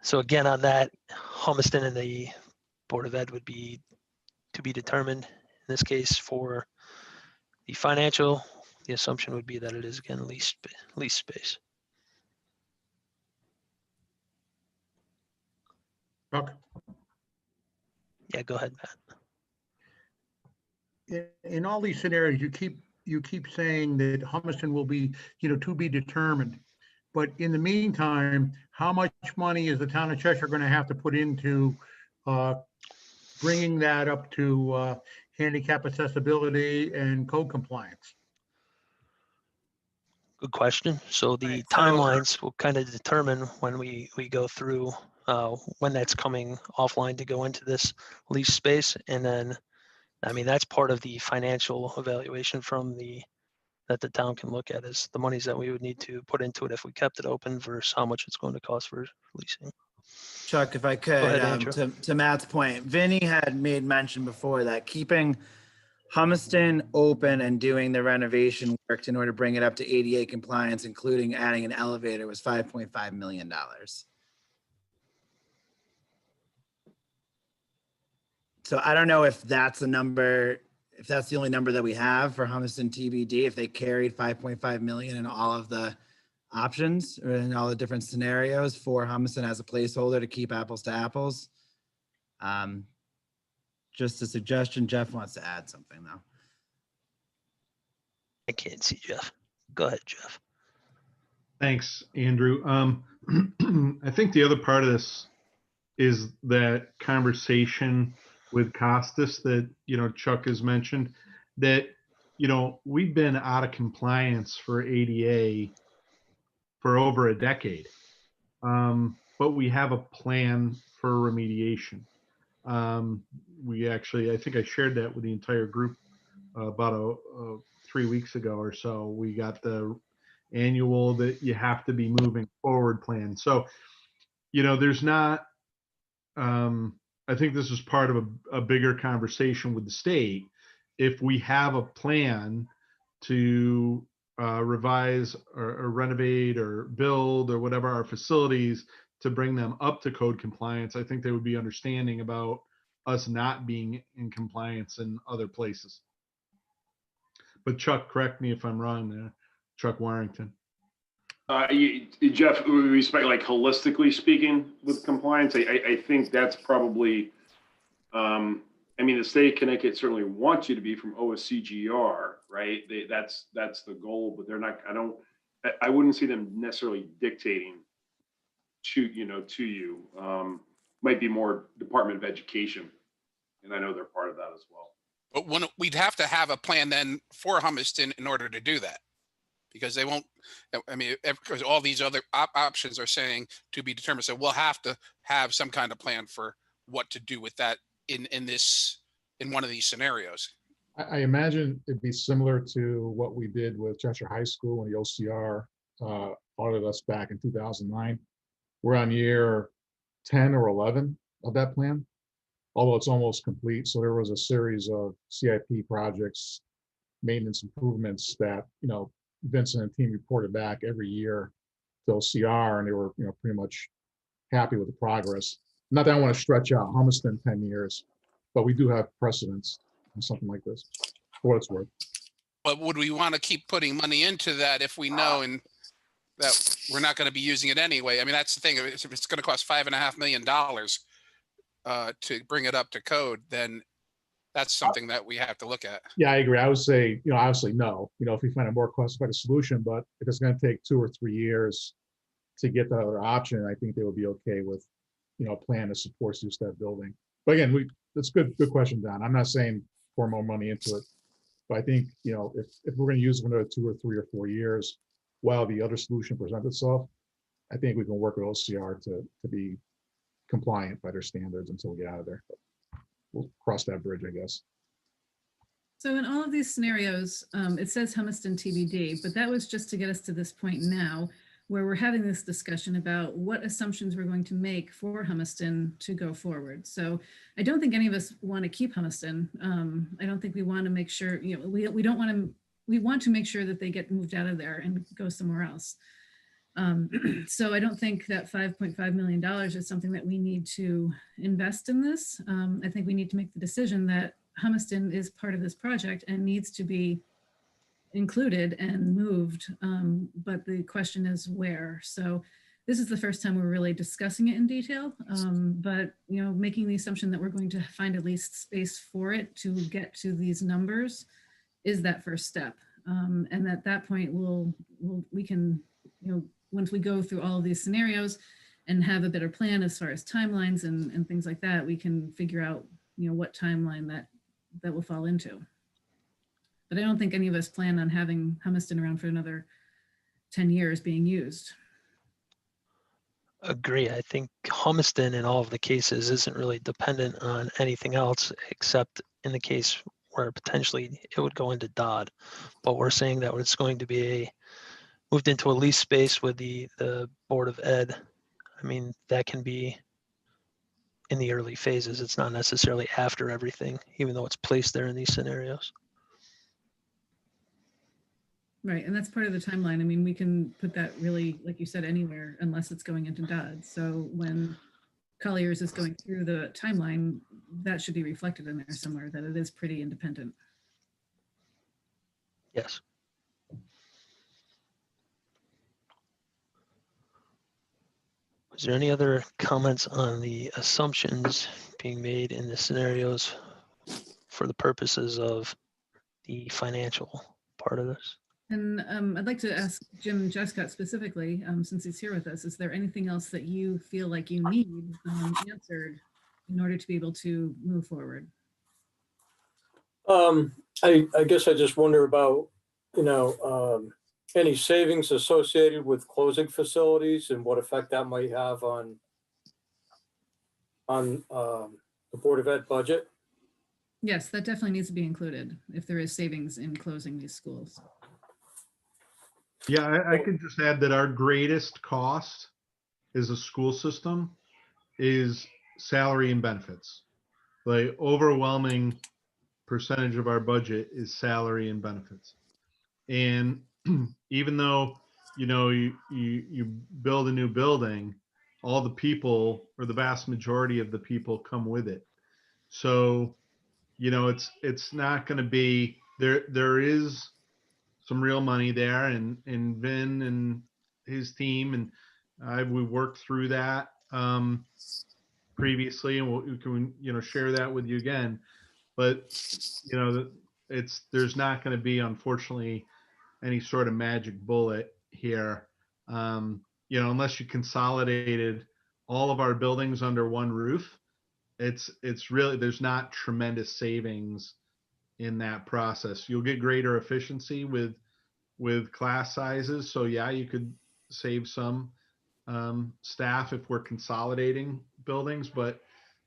So again, on that, Hummuston and the Board of Ed would be to be determined. In this case, for the financial, the assumption would be that it is again leased space. Chuck? Yeah, go ahead, Matt. In all these scenarios, you keep saying that Hummuston will be, to be determined. But in the meantime, how much money is the town of Cheshire going to have to put into bringing that up to handicap accessibility and code compliance? Good question. So the Right, so- timelines will kind of determine when we go through when that's coming offline to go into this lease space. And then, I mean, that's part of the financial evaluation that the town can look at, is the monies that we would need to put into it if we kept it open versus how much it's going to cost for leasing. Chuck, if I could, ahead, Andrew. to Matt's point, Vinny had made mention before that keeping Hummuston open and doing the renovation work in order to bring it up to ADA compliance, including adding an elevator, was $5.5 million. So I don't know if that's the number, if that's the only number that we have for Hummuston TBD, if they carried 5.5 million in all of the options or in all the different scenarios for Hummuston as a placeholder to keep apples to apples. Just a suggestion. Jeff wants to add something though. I can't see Jeff. Go ahead, Jeff. Thanks, Andrew. I think the other part of this is that conversation with Costas that, Chuck has mentioned, that, we've been out of compliance for ADA for over a decade. But we have a plan for remediation. I think I shared that with the entire group about 3 weeks ago or so. We got the annual that you have to be moving forward plan. So, there's not, I think this is part of a bigger conversation with the state. If we have a plan to revise or renovate or build or whatever our facilities to bring them up to code compliance, I think they would be understanding about us not being in compliance in other places. But Chuck, correct me if I'm wrong there. Chuck Warrington. Jeff, with respect, like holistically speaking with compliance, I think that's probably, I mean, the state of Connecticut certainly wants you to be from OSCGR, right? That's the goal, but they're not, I wouldn't see them necessarily dictating to you. Might be more Department of Education. And I know they're part of that as well. But we'd have to have a plan then for Hummuston in order to do that. Because they won't, I mean, because all these other options are saying to be determined. So we'll have to have some kind of plan for what to do with that in one of these scenarios. I imagine it'd be similar to what we did with Cheshire High School when the OCR audited us back in 2009. We're on year 10 or 11 of that plan, although it's almost complete. So there was a series of CIP projects, maintenance improvements that, Vincent and team reported back every year to OCR, and they were, pretty much happy with the progress. Not that I want to stretch out Hummuston 10 years, but we do have precedents on something like this, for what it's worth. But would we want to keep putting money into that if we know that we're not going to be using it anyway? I mean, that's the thing. If it's going to cost $5.5 million to bring it up to code, then that's something that we have to look at. Yeah, I agree. I would say, obviously no, if we find a more cost-effective solution, but if it's going to take 2 or 3 years to get the other option, I think they would be okay with, a plan that supports use that building. But again, that's good question, Don. I'm not saying pour more money into it, but I think, if we're going to use it for another 2 or 3 or 4 years while the other solution presents itself, I think we can work with OCR to be compliant by their standards until we get out of there. But we'll cross that bridge, I guess. So in all of these scenarios, it says Hummuston TBD, but that was just to get us to this point now where we're having this discussion about what assumptions we're going to make for Hummuston to go forward. So I don't think any of us want to keep Hummuston. I don't think we want to make sure, we don't want to, we want to make sure that they get moved out of there and go somewhere else. So I don't think that $5.5 million is something that we need to invest in this. I think we need to make the decision that Hummuston is part of this project and needs to be included and moved. But the question is where. So this is the first time we're really discussing it in detail. But making the assumption that we're going to find at least space for it to get to these numbers is that first step. And at that point, we can, once we go through all of these scenarios and have a better plan as far as timelines and things like that, we can figure out, what timeline that will fall into. But I don't think any of us plan on having Hummuston around for another 10 years being used. Agree. I think Hummuston in all of the cases isn't really dependent on anything else except in the case where potentially it would go into Dodd. But we're saying that it's going to be moved into a lease space with the Board of Ed. I mean, that can be in the early phases. It's not necessarily after everything, even though it's placed there in these scenarios. Right, and that's part of the timeline. I mean, we can put that really, like you said, anywhere unless it's going into Dodd. So when Colliers is going through the timeline, that should be reflected in there somewhere, that it is pretty independent. Yes. Is there any other comments on the assumptions being made in the scenarios for the purposes of the financial part of this? And I'd like to ask Jim Jescott specifically, since he's here with us, is there anything else that you feel like you need answered in order to be able to move forward? I guess I just wonder about, any savings associated with closing facilities and what effect that might have on the Board of Ed budget. Yes, that definitely needs to be included if there is savings in closing these schools. Yeah, I could just add that our greatest cost as a school system is salary and benefits. The overwhelming percentage of our budget is salary and benefits. And even though, you build a new building, all the people, or the vast majority of the people, come with it. So, it's not going to be there. There is some real money there, and Vin and his team and we worked through that previously, and we can share that with you again. But there's not going to be, unfortunately, any sort of magic bullet here. Unless you consolidated all of our buildings under one roof, it's really, there's not tremendous savings in that process. You'll get greater efficiency with class sizes. So yeah, you could save some staff if we're consolidating buildings, but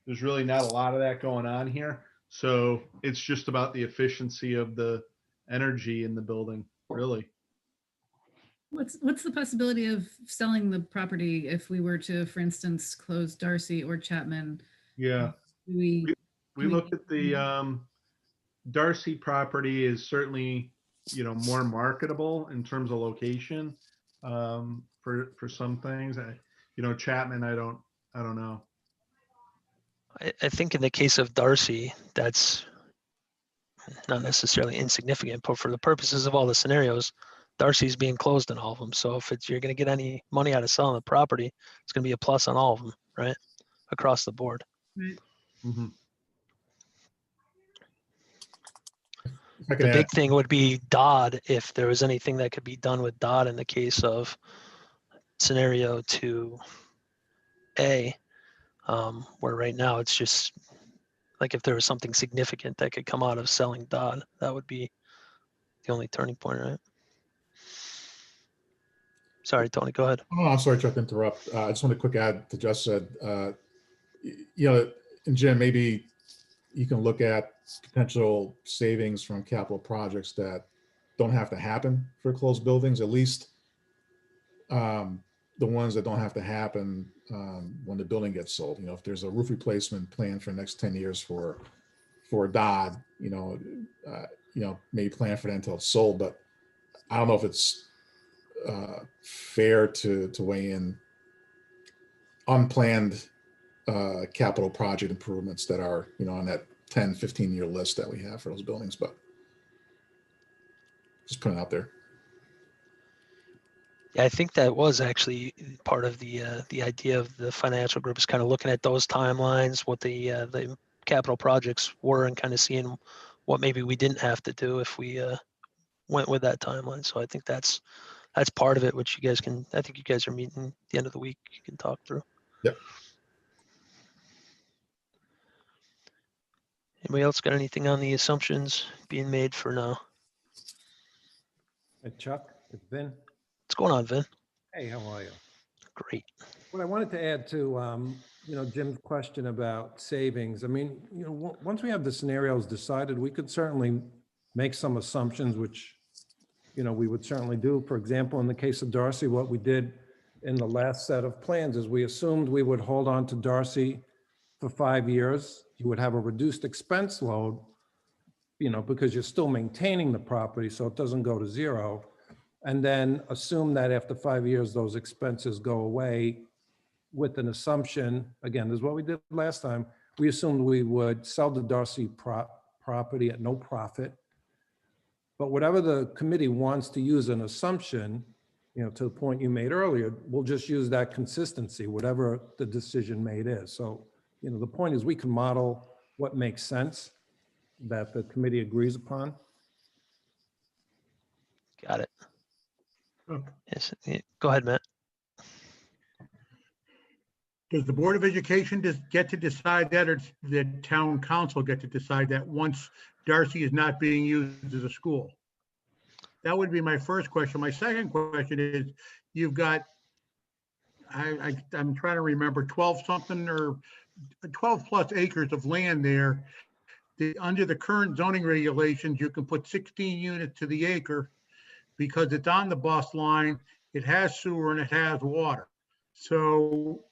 there's really not a lot of that going on here. So it's just about the efficiency of the energy in the building, really. What's the possibility of selling the property if we were to, for instance, close Darcy or Chapman? Yeah. We looked at the Darcy property is certainly, more marketable in terms of location for some things. Chapman, I don't know. I think in the case of Darcy, that's not necessarily insignificant, but for the purposes of all the scenarios, Darcy's being closed in all of them. So if you're going to get any money out of selling the property, it's going to be a plus on all of them, right? Across the board. Right. Mm-hmm. The big thing would be Dodd, if there was anything that could be done with Dodd in the case of scenario 2A, where right now it's just like if there was something significant that could come out of selling Dodd, that would be the only turning point, right? Sorry, Tony, go ahead. Oh, I'm sorry, Chuck, to interrupt. I just want to quick add to Jess said, and Jim, maybe you can look at potential savings from capital projects that don't have to happen for closed buildings, at least the ones that don't have to happen when the building gets sold. If there's a roof replacement plan for the next 10 years for Dodd, maybe plan for that until it's sold. But I don't know if it's fair to weigh in unplanned capital project improvements that are, on that 10, 15-year list that we have for those buildings, but just putting it out there. Yeah, I think that was actually part of the idea of the financial group, is kind of looking at those timelines, what the capital projects were, and kind of seeing what maybe we didn't have to do if we went with that timeline. So I think that's part of it, which you guys can, I think you guys are meeting at the end of the week, you can talk through. Yep. Anybody else got anything on the assumptions being made for now? Hey, Chuck, it's Vin. What's going on, Vin? Hey, how are you? Great. What I wanted to add to, Jim's question about savings, I mean, once we have the scenarios decided, we could certainly make some assumptions, which, we would certainly do. For example, in the case of Darcy, what we did in the last set of plans is we assumed we would hold on to Darcy for 5 years. You would have a reduced expense load, because you're still maintaining the property, so it doesn't go to zero. And then assume that after 5 years, those expenses go away, with an assumption, again, this is what we did last time. We assumed we would sell the Darcy property at no profit. But whatever the committee wants to use an assumption, to the point you made earlier, we'll just use that consistency, whatever the decision made is. So, the point is we can model what makes sense that the committee agrees upon. Got it. Okay. Yes. Go ahead, Matt. Does the Board of Education just get to decide that, or does the town council get to decide that once Darcy is not being used as a school? That would be my first question. My second question is, you've got, I'm trying to remember, 12 something or 12 plus acres of land there. Under the current zoning regulations, you can put 16 units to the acre because it's on the bus line, it has sewer, and it has water. So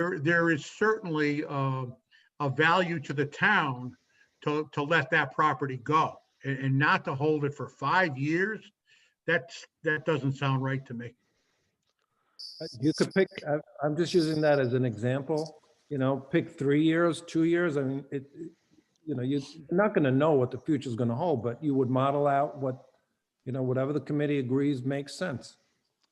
there is certainly a value to the town to let that property go and not to hold it for 5 years. That doesn't sound right to me. You could pick, I'm just using that as an example, pick 3 years, 2 years. I mean, you're not going to know what the future is going to hold, but you would model out what, whatever the committee agrees makes sense.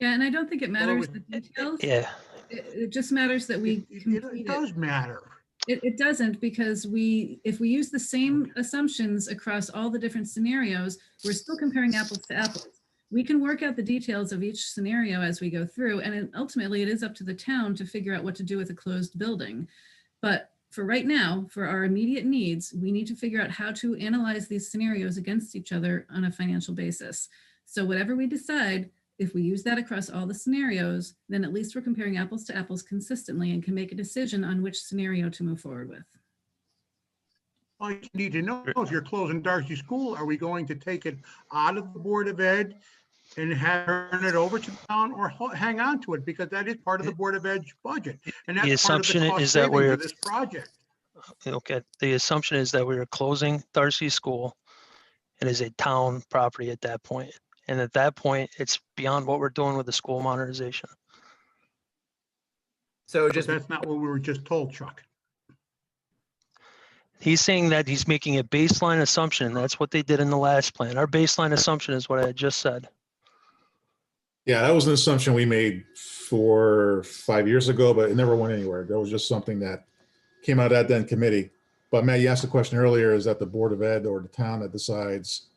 Yeah, and I don't think it matters the details. Yeah. It just matters that we complete It does matter. It doesn't, because if we use the same assumptions across all the different scenarios, we're still comparing apples to apples. We can work out the details of each scenario as we go through, and ultimately it is up to the town to figure out what to do with a closed building. But for right now, for our immediate needs, we need to figure out how to analyze these scenarios against each other on a financial basis. So whatever we decide, if we use that across all the scenarios, then at least we're comparing apples to apples consistently and can make a decision on which scenario to move forward with. All you need to know, if you're closing Darcy School, are we going to take it out of the Board of Ed and turn it over to the town, or hang on to it, because that is part of the Board of Ed's budget, and that's The assumption is that we're we're this project. okay. The assumption is that we are closing Darcy School. It is a town property at that point. And at that point, it's beyond what we're doing with the school modernization. So But that's not what we were just told, Chuck. He's saying that he's making a baseline assumption. That's what they did in the last plan. Our baseline assumption is what I just said. Yeah, that was an assumption we made 4 or 5 years ago, but it never went anywhere. That was just something that came out of that then committee. But Matt, you asked the question earlier, is that the Board of Ed or the town that decides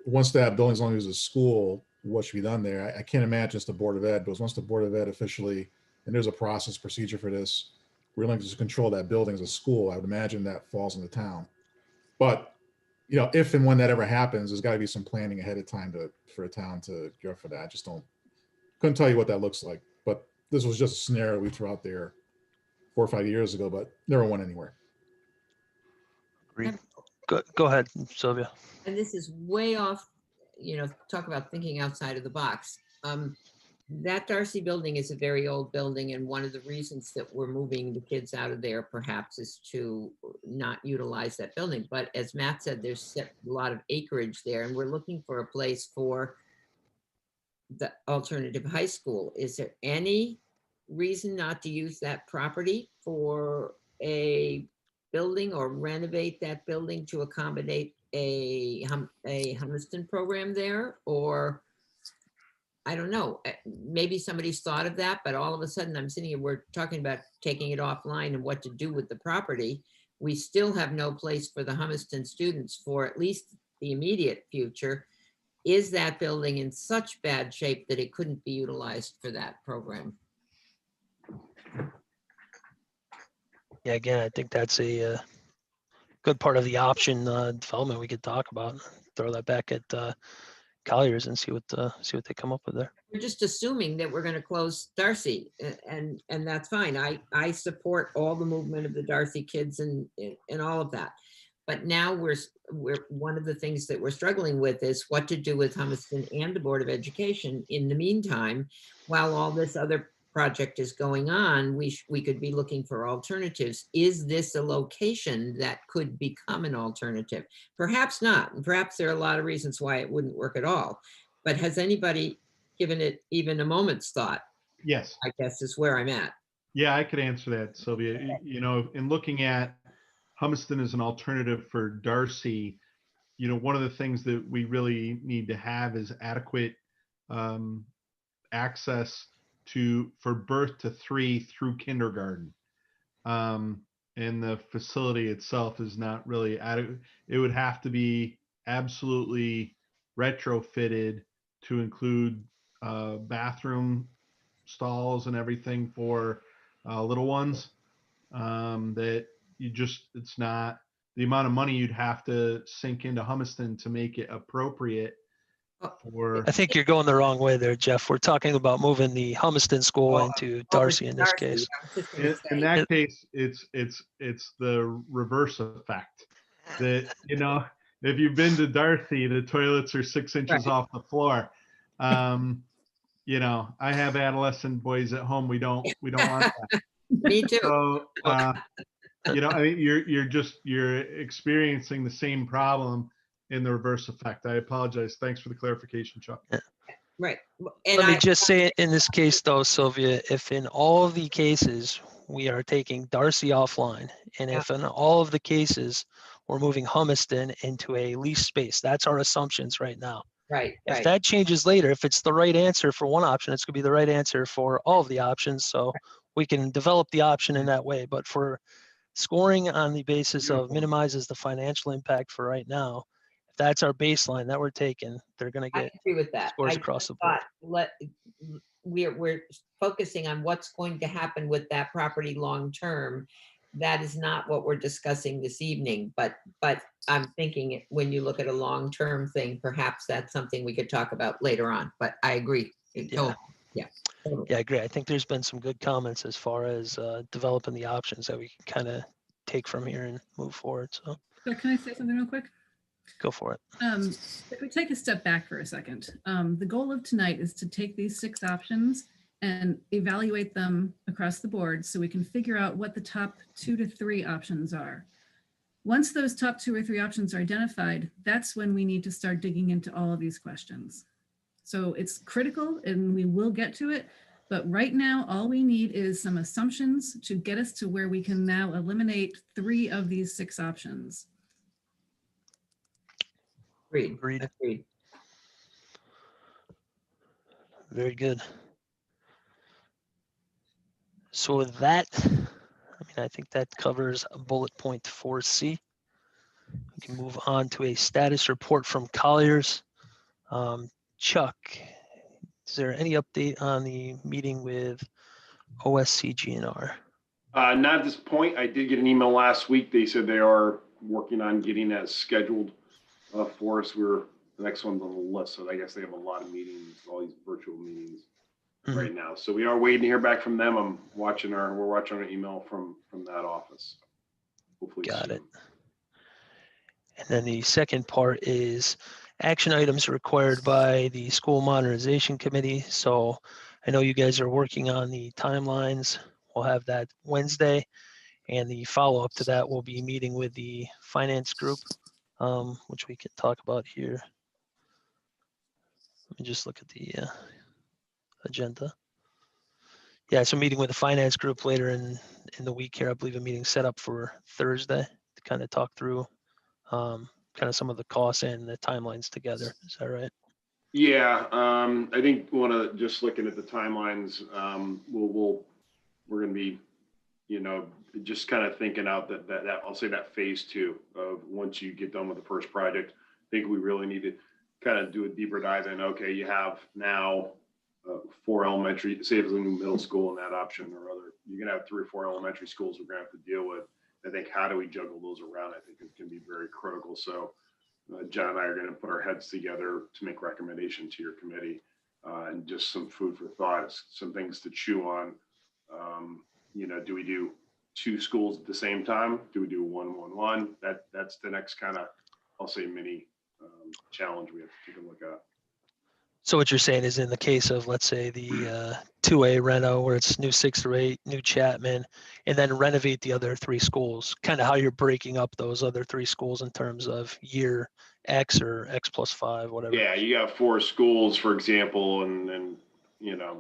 once that building's long as a school, what should be done there? I can't imagine it's the Board of Ed, but once the Board of Ed officially, and there's a procedure for this, we're going to control that building as a school. I would imagine that falls in the town. But, if and when that ever happens, there's got to be some planning ahead of time for a town to go for that. I just couldn't tell you what that looks like. But this was just a scenario we threw out there 4 or 5 years ago, but never went anywhere. Go ahead, Sylvia. And this is way off, talk about thinking outside of the box. That Darcy building is a very old building, and one of the reasons that we're moving the kids out of there perhaps is to not utilize that building. But as Matt said, there's a lot of acreage there, and we're looking for a place for the alternative high school. Is there any reason not to use that property for a building or renovate that building to accommodate a Hummuston program there? Or I don't know, maybe somebody's thought of that, but all of a sudden I'm sitting here, we're talking about taking it offline and what to do with the property. We still have no place for the Hummuston students for at least the immediate future. Is that building in such bad shape that it couldn't be utilized for that program? Yeah, again, I think that's a good part of the option development we could talk about. Throw that back at Collier's and see what they come up with there. We're just assuming that we're going to close Darcy, and that's fine. I support all the movement of the Darcy kids and all of that. But now we're one of the things that we're struggling with is what to do with Hummuston and the Board of Education. In the meantime, while all this other project is going on, we could be looking for alternatives. Is this a location that could become an alternative? Perhaps not. And perhaps there are a lot of reasons why it wouldn't work at all. But has anybody given it even a moment's thought? Yes. I guess is where I'm at. Yeah, I could answer that, Sylvia. In looking at Hummuston as an alternative for Darcy, one of the things that we really need to have is adequate access for birth to 3 through kindergarten. And the facility itself is not really adequate. It would have to be absolutely retrofitted to include bathroom stalls and everything for little ones. That it's not the amount of money you'd have to sink into Hummuston to make it appropriate for. I think you're going the wrong way there, Jeff. We're talking about moving the Hummuston school into Darcy in this case. In that case, it's the reverse effect. That if you've been to Darcy, the toilets are 6 inches off the floor. I have adolescent boys at home. We don't want that. Me too. So, I mean, you're experiencing the same problem in the reverse effect. I apologize. Thanks for the clarification, Chuck. Right. And Let me just say in this case though, Sylvia, if in all of the cases, we are taking Darcy offline, and Yeah. if in all of the cases, we're moving Hummuston into a lease space, that's our assumptions right now. right, If right. that changes later, if it's the right answer for one option, it's gonna be the right answer for all of the options. So we can develop the option in that way. But for scoring on the basis of minimizes the financial impact for right now, if that's our baseline that we're taking, they're gonna I get agree with that. scores I across the just board. thought we're focusing on what's going to happen with that property long term. That is not what we're discussing this evening, but I'm thinking when you look at a long term thing, perhaps that's something we could talk about later on. But I agree. Yeah. Yeah. Totally. Yeah, I agree. I think there's been some good comments as far as developing the options that we can kind of take from here and move forward. So So can I say something real quick? go for it. If we take a step back for a second, the goal of tonight is to take these 6 options and evaluate them across the board so we can figure out what the top 2 to 3 options are. Once those top 2 or 3 options are identified, that's when we need to start digging into all of these questions. So it's critical and we will get to it. But right now, all we need is some assumptions to get us to where we can now eliminate 3 of these 6 options. Agreed. Very good. So with that, I mean, I think that covers bullet point 4C. We can move on to a status report from Colliers. Chuck, is there any update on the meeting with OSCGNR? Not at this point. I did get an email last week. They said they are working on getting that scheduled for us. The next one's on the list. So I guess they have a lot of meetings, all these virtual meetings right now. So we are waiting to hear back from them. we're watching our email from that office. Hopefully Got soon. it. And then the second part is action items required by the School Modernization Committee. So I know you guys are working on the timelines. We'll have that Wednesday. And the follow-up to that will be meeting with the finance group, which we can talk about here. Let me just look at the agenda. Yeah, so meeting with the finance group later in the week here. I believe a meeting set up for Thursday to kind of talk through kind of some of the costs and the timelines together. Is that right? Yeah, I think just looking at the timelines, we're going to be, just kind of thinking out that I'll say that phase 2 of once you get done with the first project. I think we really need to kind of do a deeper dive in. Okay, you have now 4 elementary, say if it's a new middle school in that option or other, you're going to have 3 or 4 elementary schools we're going to have to deal with. I think how do we juggle those around? I think it can be very critical. So John and I are going to put our heads together to make recommendations to your committee and just some food for thought, some things to chew on. Do we do 2 schools at the same time? Do we do 1-1-1? That's the next kind of, I'll say, mini challenge we have to take a look at. So what you're saying is in the case of, let's say, the 2A Renault, where it's new 6 through 8, new Chapman, and then renovate the other 3 schools, kind of how you're breaking up those other 3 schools in terms of year X or X plus 5, whatever. Yeah, you got 4 schools, for example, and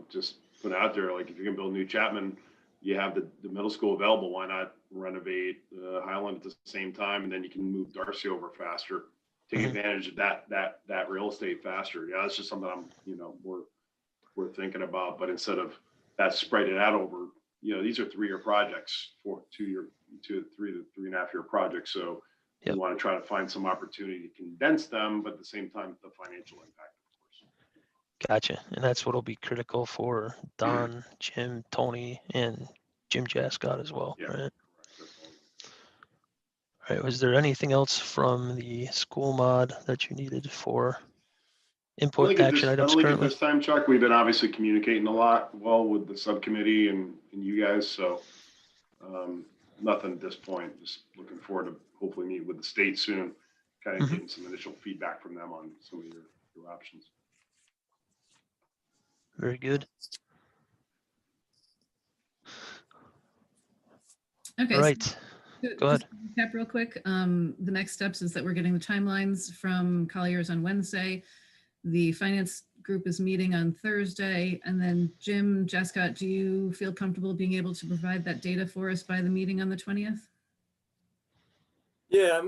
just put out there, like if you're gonna build new Chapman, you have the middle school available. Why not renovate Highland at the same time, and then you can move Darcy over faster. Take advantage of that real estate faster. Yeah, that's just something we're thinking about. But instead of that, spread it out over, these are 3-year projects, 3 to 3.5 year projects. So we want to try to find some opportunity to condense them, but at the same time, the financial impact, of course. Gotcha. And that's what will be critical for Don, Jim, Tony, and Jim Jascott as well, right? All right, was there anything else from the school mod that you needed for input action items I don't think at currently? this time, Chuck, we've been obviously communicating a lot with the subcommittee and you guys. So nothing at this point. Just looking forward to hopefully meet with the state soon, kind of getting some initial feedback from them on some of your options. Very good. Okay. All so right, go ahead. just to recap real quick. The next steps is that we're getting the timelines from Colliers on Wednesday. The finance group is meeting on Thursday, and then Jim, Jessica, do you feel comfortable being able to provide that data for us by the meeting on the 20th? Yeah,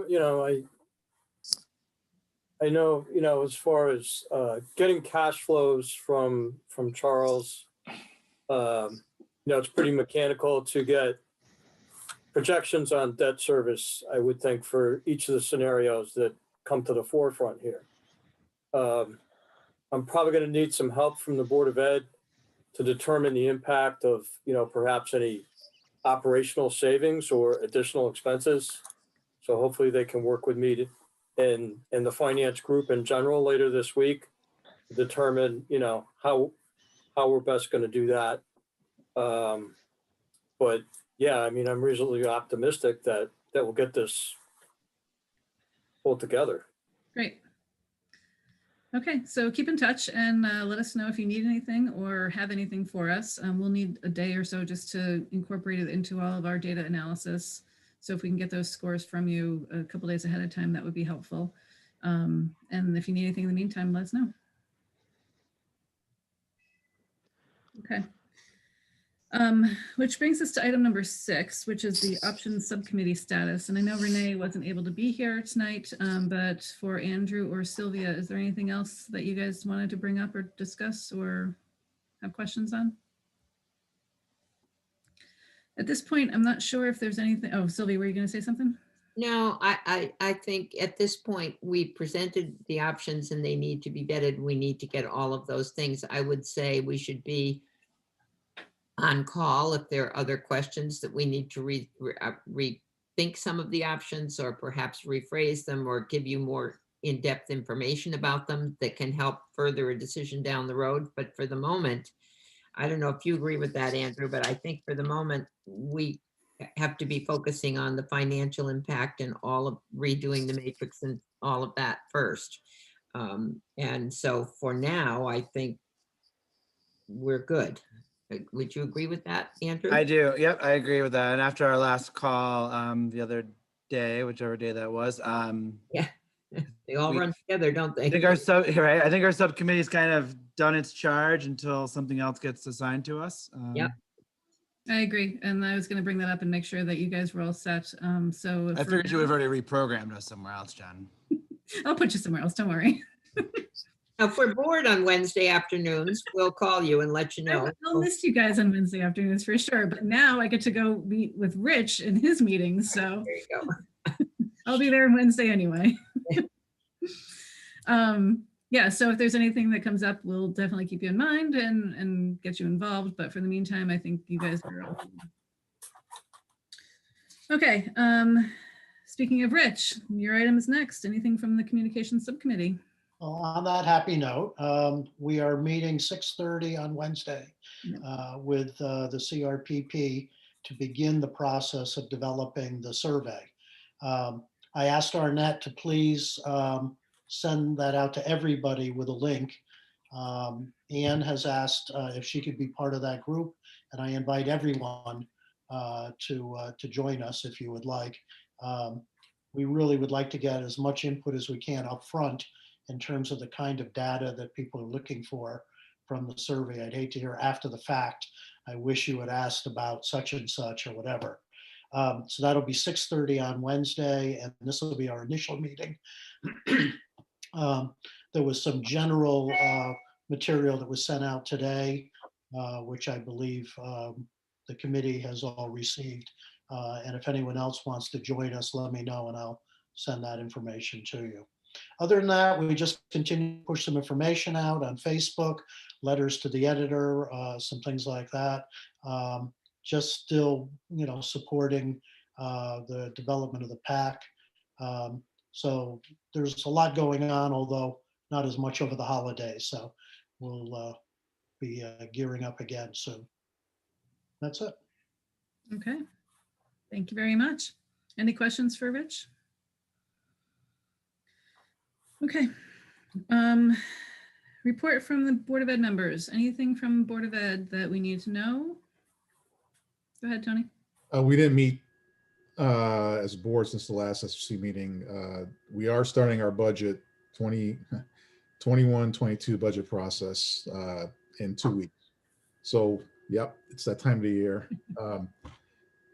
I know, as far as getting cash flows from Charles, it's pretty mechanical to get projections on debt service, I would think, for each of the scenarios that come to the forefront here. I'm probably going to need some help from the Board of Ed to determine the impact of, perhaps any operational savings or additional expenses. So hopefully they can work with me and the finance group in general later this week to determine, how we're best going to do that. But yeah, I'm reasonably optimistic that we'll get this pulled together. Great. Okay, so keep in touch and let us know if you need anything or have anything for us. We'll need a day or so just to incorporate it into all of our data analysis. So if we can get those scores from you a couple days ahead of time, that would be helpful. And if you need anything in the meantime, let us know. Okay. Which brings us to item number 6, which is the options subcommittee status. And I know Renee wasn't able to be here tonight, but for Andrew or Sylvia, is there anything else that you guys wanted to bring up or discuss or have questions on? At this point, I'm not sure if there's anything. Oh, Sylvia, were you going to say something? No, I think at this point, we presented the options and they need to be vetted. We need to get all of those things. I would say we should be on call if there are other questions that we need to rethink some of the options or perhaps rephrase them or give you more in-depth information about them that can help further a decision down the road. But for the moment, I don't know if you agree with that, Andrew, but I think for the moment, we have to be focusing on the financial impact and all of redoing the matrix and all of that first. And so for now, I think we're good. Would you agree with that, Andrew? I do. Yep, I agree with that. And after our last call the other day, whichever day that was, yeah, they all run together, don't they? I think our subcommittee's kind of done its charge until something else gets assigned to us. Yep. I agree. And I was going to bring that up and make sure that you guys were all set. So I figured you would have already reprogrammed us somewhere else, Jen. I'll put you somewhere else. Don't worry. Now, if we're bored on Wednesday afternoons, we'll call you and let you know. I'll miss you guys on Wednesday afternoons for sure. But now I get to go meet with Rich in his meetings. So there you go. I'll be there on Wednesday anyway. Yeah, so if there's anything that comes up, we'll definitely keep you in mind and get you involved. But for the meantime, I think you guys are all. Okay. Speaking of Rich, your item is next. Anything from the communications subcommittee? Well, on that happy note, we are meeting 6:30 on Wednesday with the CRPP to begin the process of developing the survey. I asked Arnett to please send that out to everybody with a link. Anne has asked if she could be part of that group, and I invite everyone to join us if you would like. We really would like to get as much input as we can up front in terms of the kind of data that people are looking for from the survey. I'd hate to hear after the fact, I wish you had asked about such and such or whatever. So that'll be 6:30 on Wednesday, and this will be our initial meeting. There was some general material that was sent out today, which I believe the committee has all received. And if anyone else wants to join us, let me know and I'll send that information to you. Other than that, we just continue to push some information out on Facebook, letters to the editor, some things like that. Just still, supporting the development of the PAC. So there's a lot going on, although not as much over the holidays. So we'll be gearing up again soon. That's it. Okay. Thank you very much. Any questions for Rich? Okay. Report from the Board of Ed members. Anything from Board of Ed that we need to know? Go ahead, Tony. We didn't meet as a board since the last SFC meeting. We are starting our budget 21-22 budget process in 2 weeks. So, yep, it's that time of the year.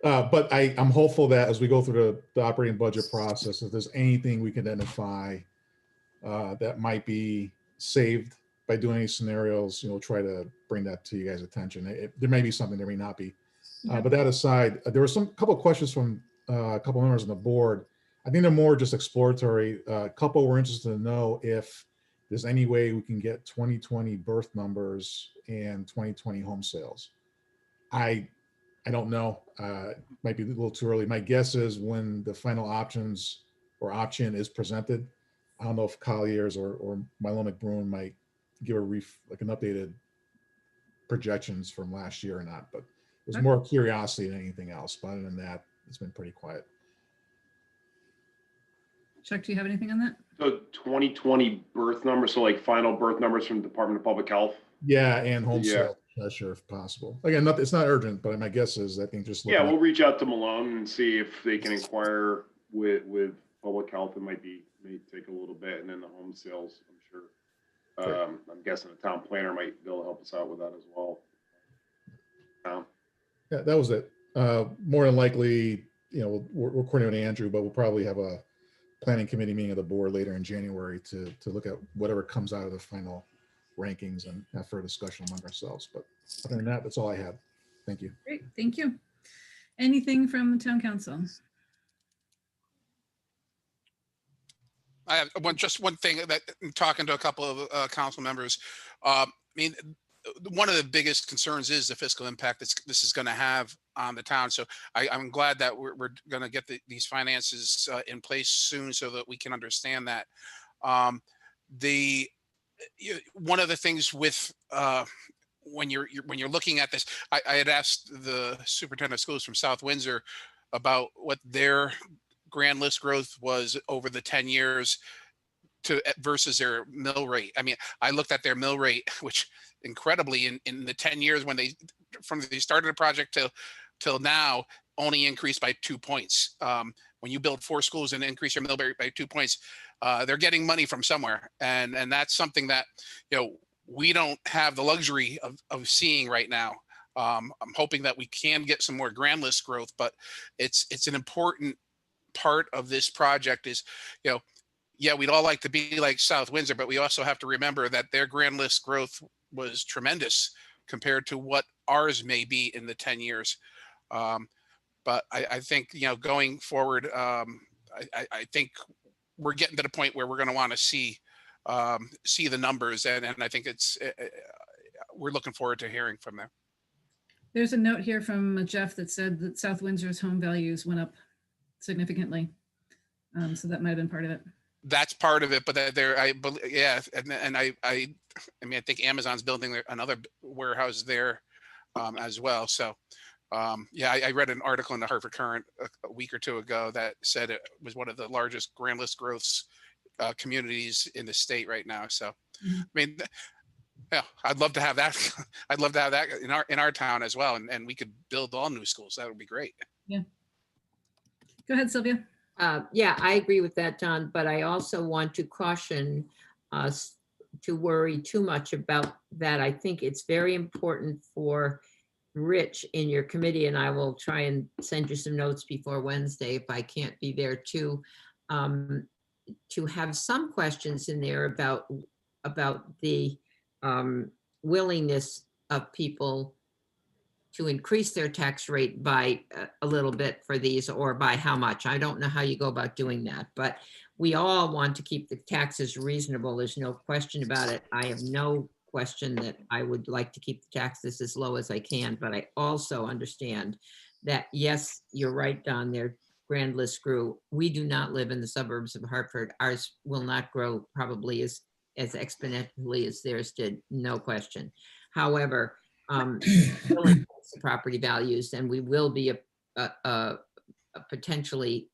But I'm hopeful that as we go through the operating budget process, if there's anything we can identify that might be saved by doing these scenarios, try to bring that to you guys' attention. There may be something, there may not be. But that aside, there were couple of questions from a couple members on the board. I think they're more just exploratory. A couple were interested to know if there's any way we can get 2020 birth numbers and 2020 home sales. I don't know. Might be a little too early. My guess is when the final option is presented. I don't know if Collier's or Milo McBroom might give an updated projections from last year or not, but it was more curiosity than anything else. But other than that, it's been pretty quiet. Chuck, do you have anything on that? So 2020 birth numbers, so like final birth numbers from the Department of Public Health. Yeah, and home sale pressure if possible. Again, it's not urgent, but my guess is I think just we'll reach out to Malone and see if they can inquire with Public Health. It may take a little bit, and then the home sales, I'm sure. I'm guessing the town planner might be able to help us out with that as well. Yeah, that was it. More than likely, we're coordinating with Andrew, but we'll probably have a planning committee meeting of the board later in January to look at whatever comes out of the final rankings and have further discussion among ourselves. But other than that, that's all I had. Thank you. Great, thank you. Anything from the town council? I have just one thing that I'm talking to a couple of council members. I mean, one of the biggest concerns is the fiscal impact this is going to have on the town. So I'm glad that we're going to get these finances in place soon so that we can understand that. One of the things with when you're looking at this, I had asked the superintendent of schools from South Windsor about what their grand list growth was over the 10 years versus their mill rate. I mean, I looked at their mill rate, which incredibly in the 10 years from they started a project till now only increased by 2 points. When you build 4 schools and increase your mill rate by 2 points, they're getting money from somewhere. And that's something that, we don't have the luxury of seeing right now. I'm hoping that we can get some more grand list growth, but it's an important part of this project is, we'd all like to be like South Windsor, but we also have to remember that their grand list growth was tremendous compared to what ours may be in the 10 years. But I think, going forward, I think we're getting to the point where we're going to want to see the numbers. And I think we're looking forward to hearing from them. There's a note here from Jeff that said that South Windsor's home values went up significantly. So that might have been part of it. That's part of it, but I think Amazon's building another warehouse there as well. So I read an article in the Hartford Courant a week or two ago that said it was one of the largest grand list growths communities in the state right now. So I mean, I'd love to have that. I'd love to have that in our town as well, and we could build all new schools. That would be great. Yeah. Go ahead, Sylvia. I agree with that, Don, but I also want to caution us to worry too much about that. I think it's very important for Rich in your committee, and I will try and send you some notes before Wednesday if I can't be there too, to have some questions in there about the willingness of people to increase their tax rate by a little bit for these, or by how much. I don't know how you go about doing that, but we all want to keep the taxes reasonable. There's no question about it. I have no question that I would like to keep the taxes as low as I can, but I also understand that, yes, you're right, Don, their grand list grew. We do not live in the suburbs of Hartford. Ours will not grow probably as exponentially as theirs did, no question. However, property values, and we will be a potentially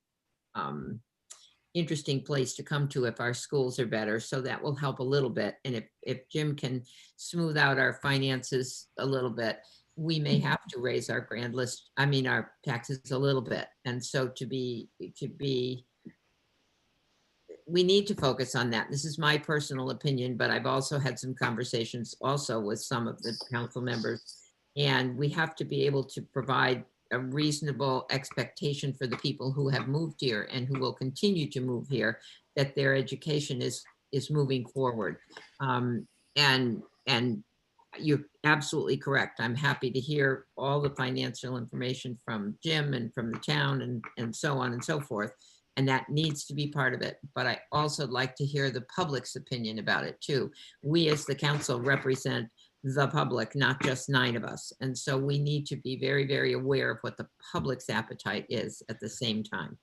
interesting place to come to if our schools are better. So that will help a little bit. And if Jim can smooth out our finances a little bit, we may have to raise our our taxes a little bit. And so we need to focus on that. This is my personal opinion, but I've also had some conversations also with some of the council members. And we have to be able to provide a reasonable expectation for the people who have moved here and who will continue to move here, that their education is moving forward. And you're absolutely correct. I'm happy to hear all the financial information from Jim and from the town and so on and so forth. And that needs to be part of it. But I also like to hear the public's opinion about it too. We as the council represent the public, not just 9 of us. And so we need to be very, very aware of what the public's appetite is at the same time.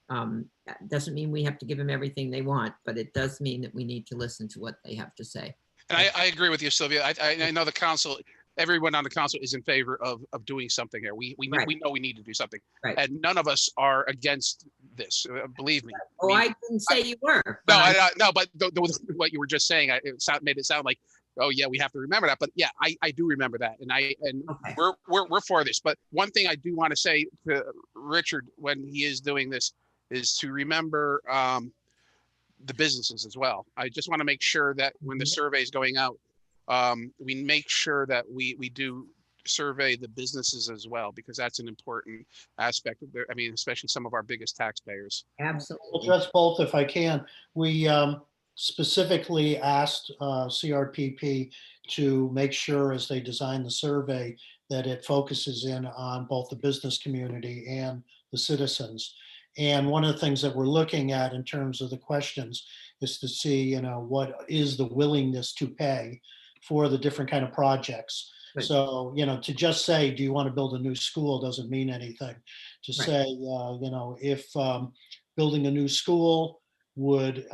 That doesn't mean we have to give them everything they want, but it does mean that we need to listen to what they have to say. And I agree with you, Sylvia. I know the council, everyone on the council is in favor of doing something here. We Right. know we need to do something. Right. And none of us are against this, believe me. Oh, I didn't say you were. No, but no, but what you were just saying, made it sound like, oh yeah, we have to remember that. But yeah, I do remember that, and Okay. we're for this. But one thing I do want to say to Richard when he is doing this is to remember the businesses as well. I just want to make sure that when the survey is going out, we make sure that we do survey the businesses as well, because that's an important aspect of their, I mean, especially some of our biggest taxpayers. Absolutely. I'll address both if I can. We specifically asked CRPP to make sure as they design the survey that it focuses in on both the business community and the citizens. And one of the things that we're looking at in terms of the questions is to see, what is the willingness to pay for the different kind of projects. Right. So, to just say, do you want to build a new school doesn't mean anything. To Right. say, if building a new school would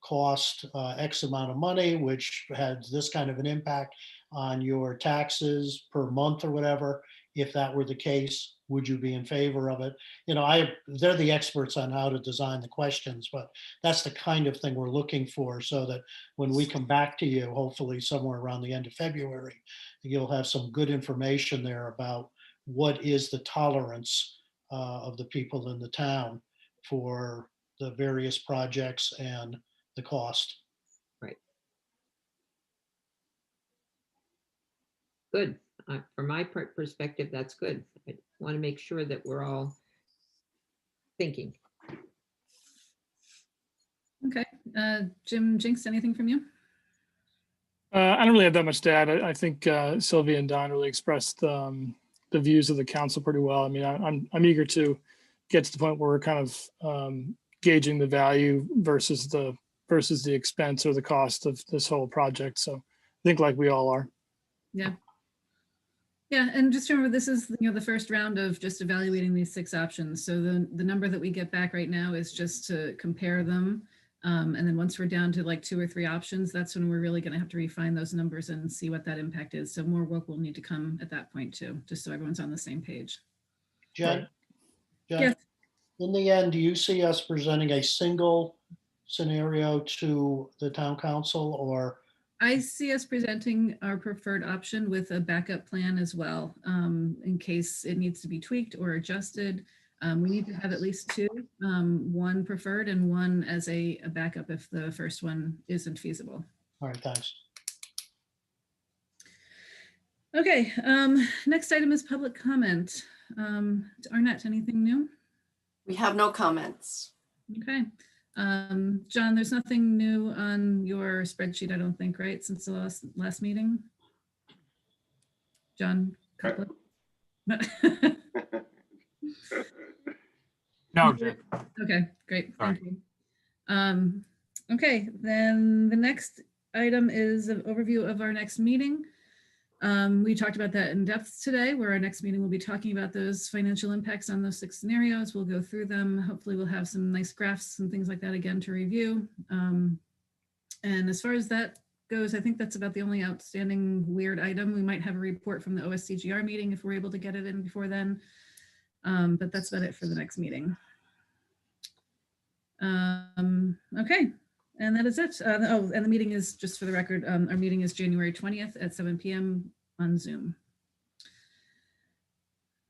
cost X amount of money, which has this kind of an impact on your taxes per month or whatever, if that were the case, would you be in favor of it? They're the experts on how to design the questions, but that's the kind of thing we're looking for, so that when we come back to you, hopefully somewhere around the end of February, you'll have some good information there about what is the tolerance of the people in the town for the various projects and the cost. Right. Good. From my perspective, that's good. I want to make sure that we're all thinking. Okay, Jim Jinks, anything from you? I don't really have that much to add. I think Sylvia and Don really expressed the views of the council pretty well. I mean, I'm eager to get to the point where we're kind of gauging the value versus the expense or the cost of this whole project. So I think like we all are. Yeah. Yeah, and just remember, this is the first round of just evaluating these 6 options. So the number that we get back right now is just to compare them. And then once we're down to like 2 or 3 options, that's when we're really going to have to refine those numbers and see what that impact is. So more work will need to come at that point too, just so everyone's on the same page. Jen, Yes. in the end, do you see us presenting a single scenario to the town council, or? I see us presenting our preferred option with a backup plan as well, in case it needs to be tweaked or adjusted. We need to have at least 2, one preferred and one as a backup if the first one isn't feasible. All right, thanks. Okay, next item is public comment. Arnett, anything new? We have no comments. Okay. John, there's nothing new on your spreadsheet, I don't think, right, since the last meeting? John? Copeland? No, Jim. Okay, great, thank you. Okay, then the next item is an overview of our next meeting. We talked about that in depth today, where our next meeting will be talking about those financial impacts on those 6 scenarios. We'll go through them. Hopefully we'll have some nice graphs and things like that again to review. And as far as that goes, I think that's about the only outstanding weird item. We might have a report from the OSCGR meeting if we're able to get it in before then. But that's about it for the next meeting. Okay. And that is it. Oh, and the meeting is, just for the record, our meeting is January 20th at 7 p.m. on Zoom.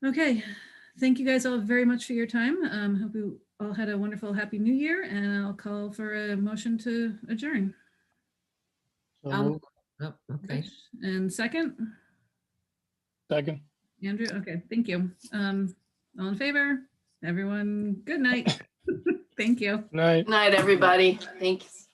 Okay, thank you guys all very much for your time. Hope you all had a wonderful, happy new year, and I'll call for a motion to adjourn. So Oh, okay. Rich, and second, Second. Andrew. Okay, thank you. All in favor? Everyone, good night. Thank you. Night. Night, everybody. Thanks.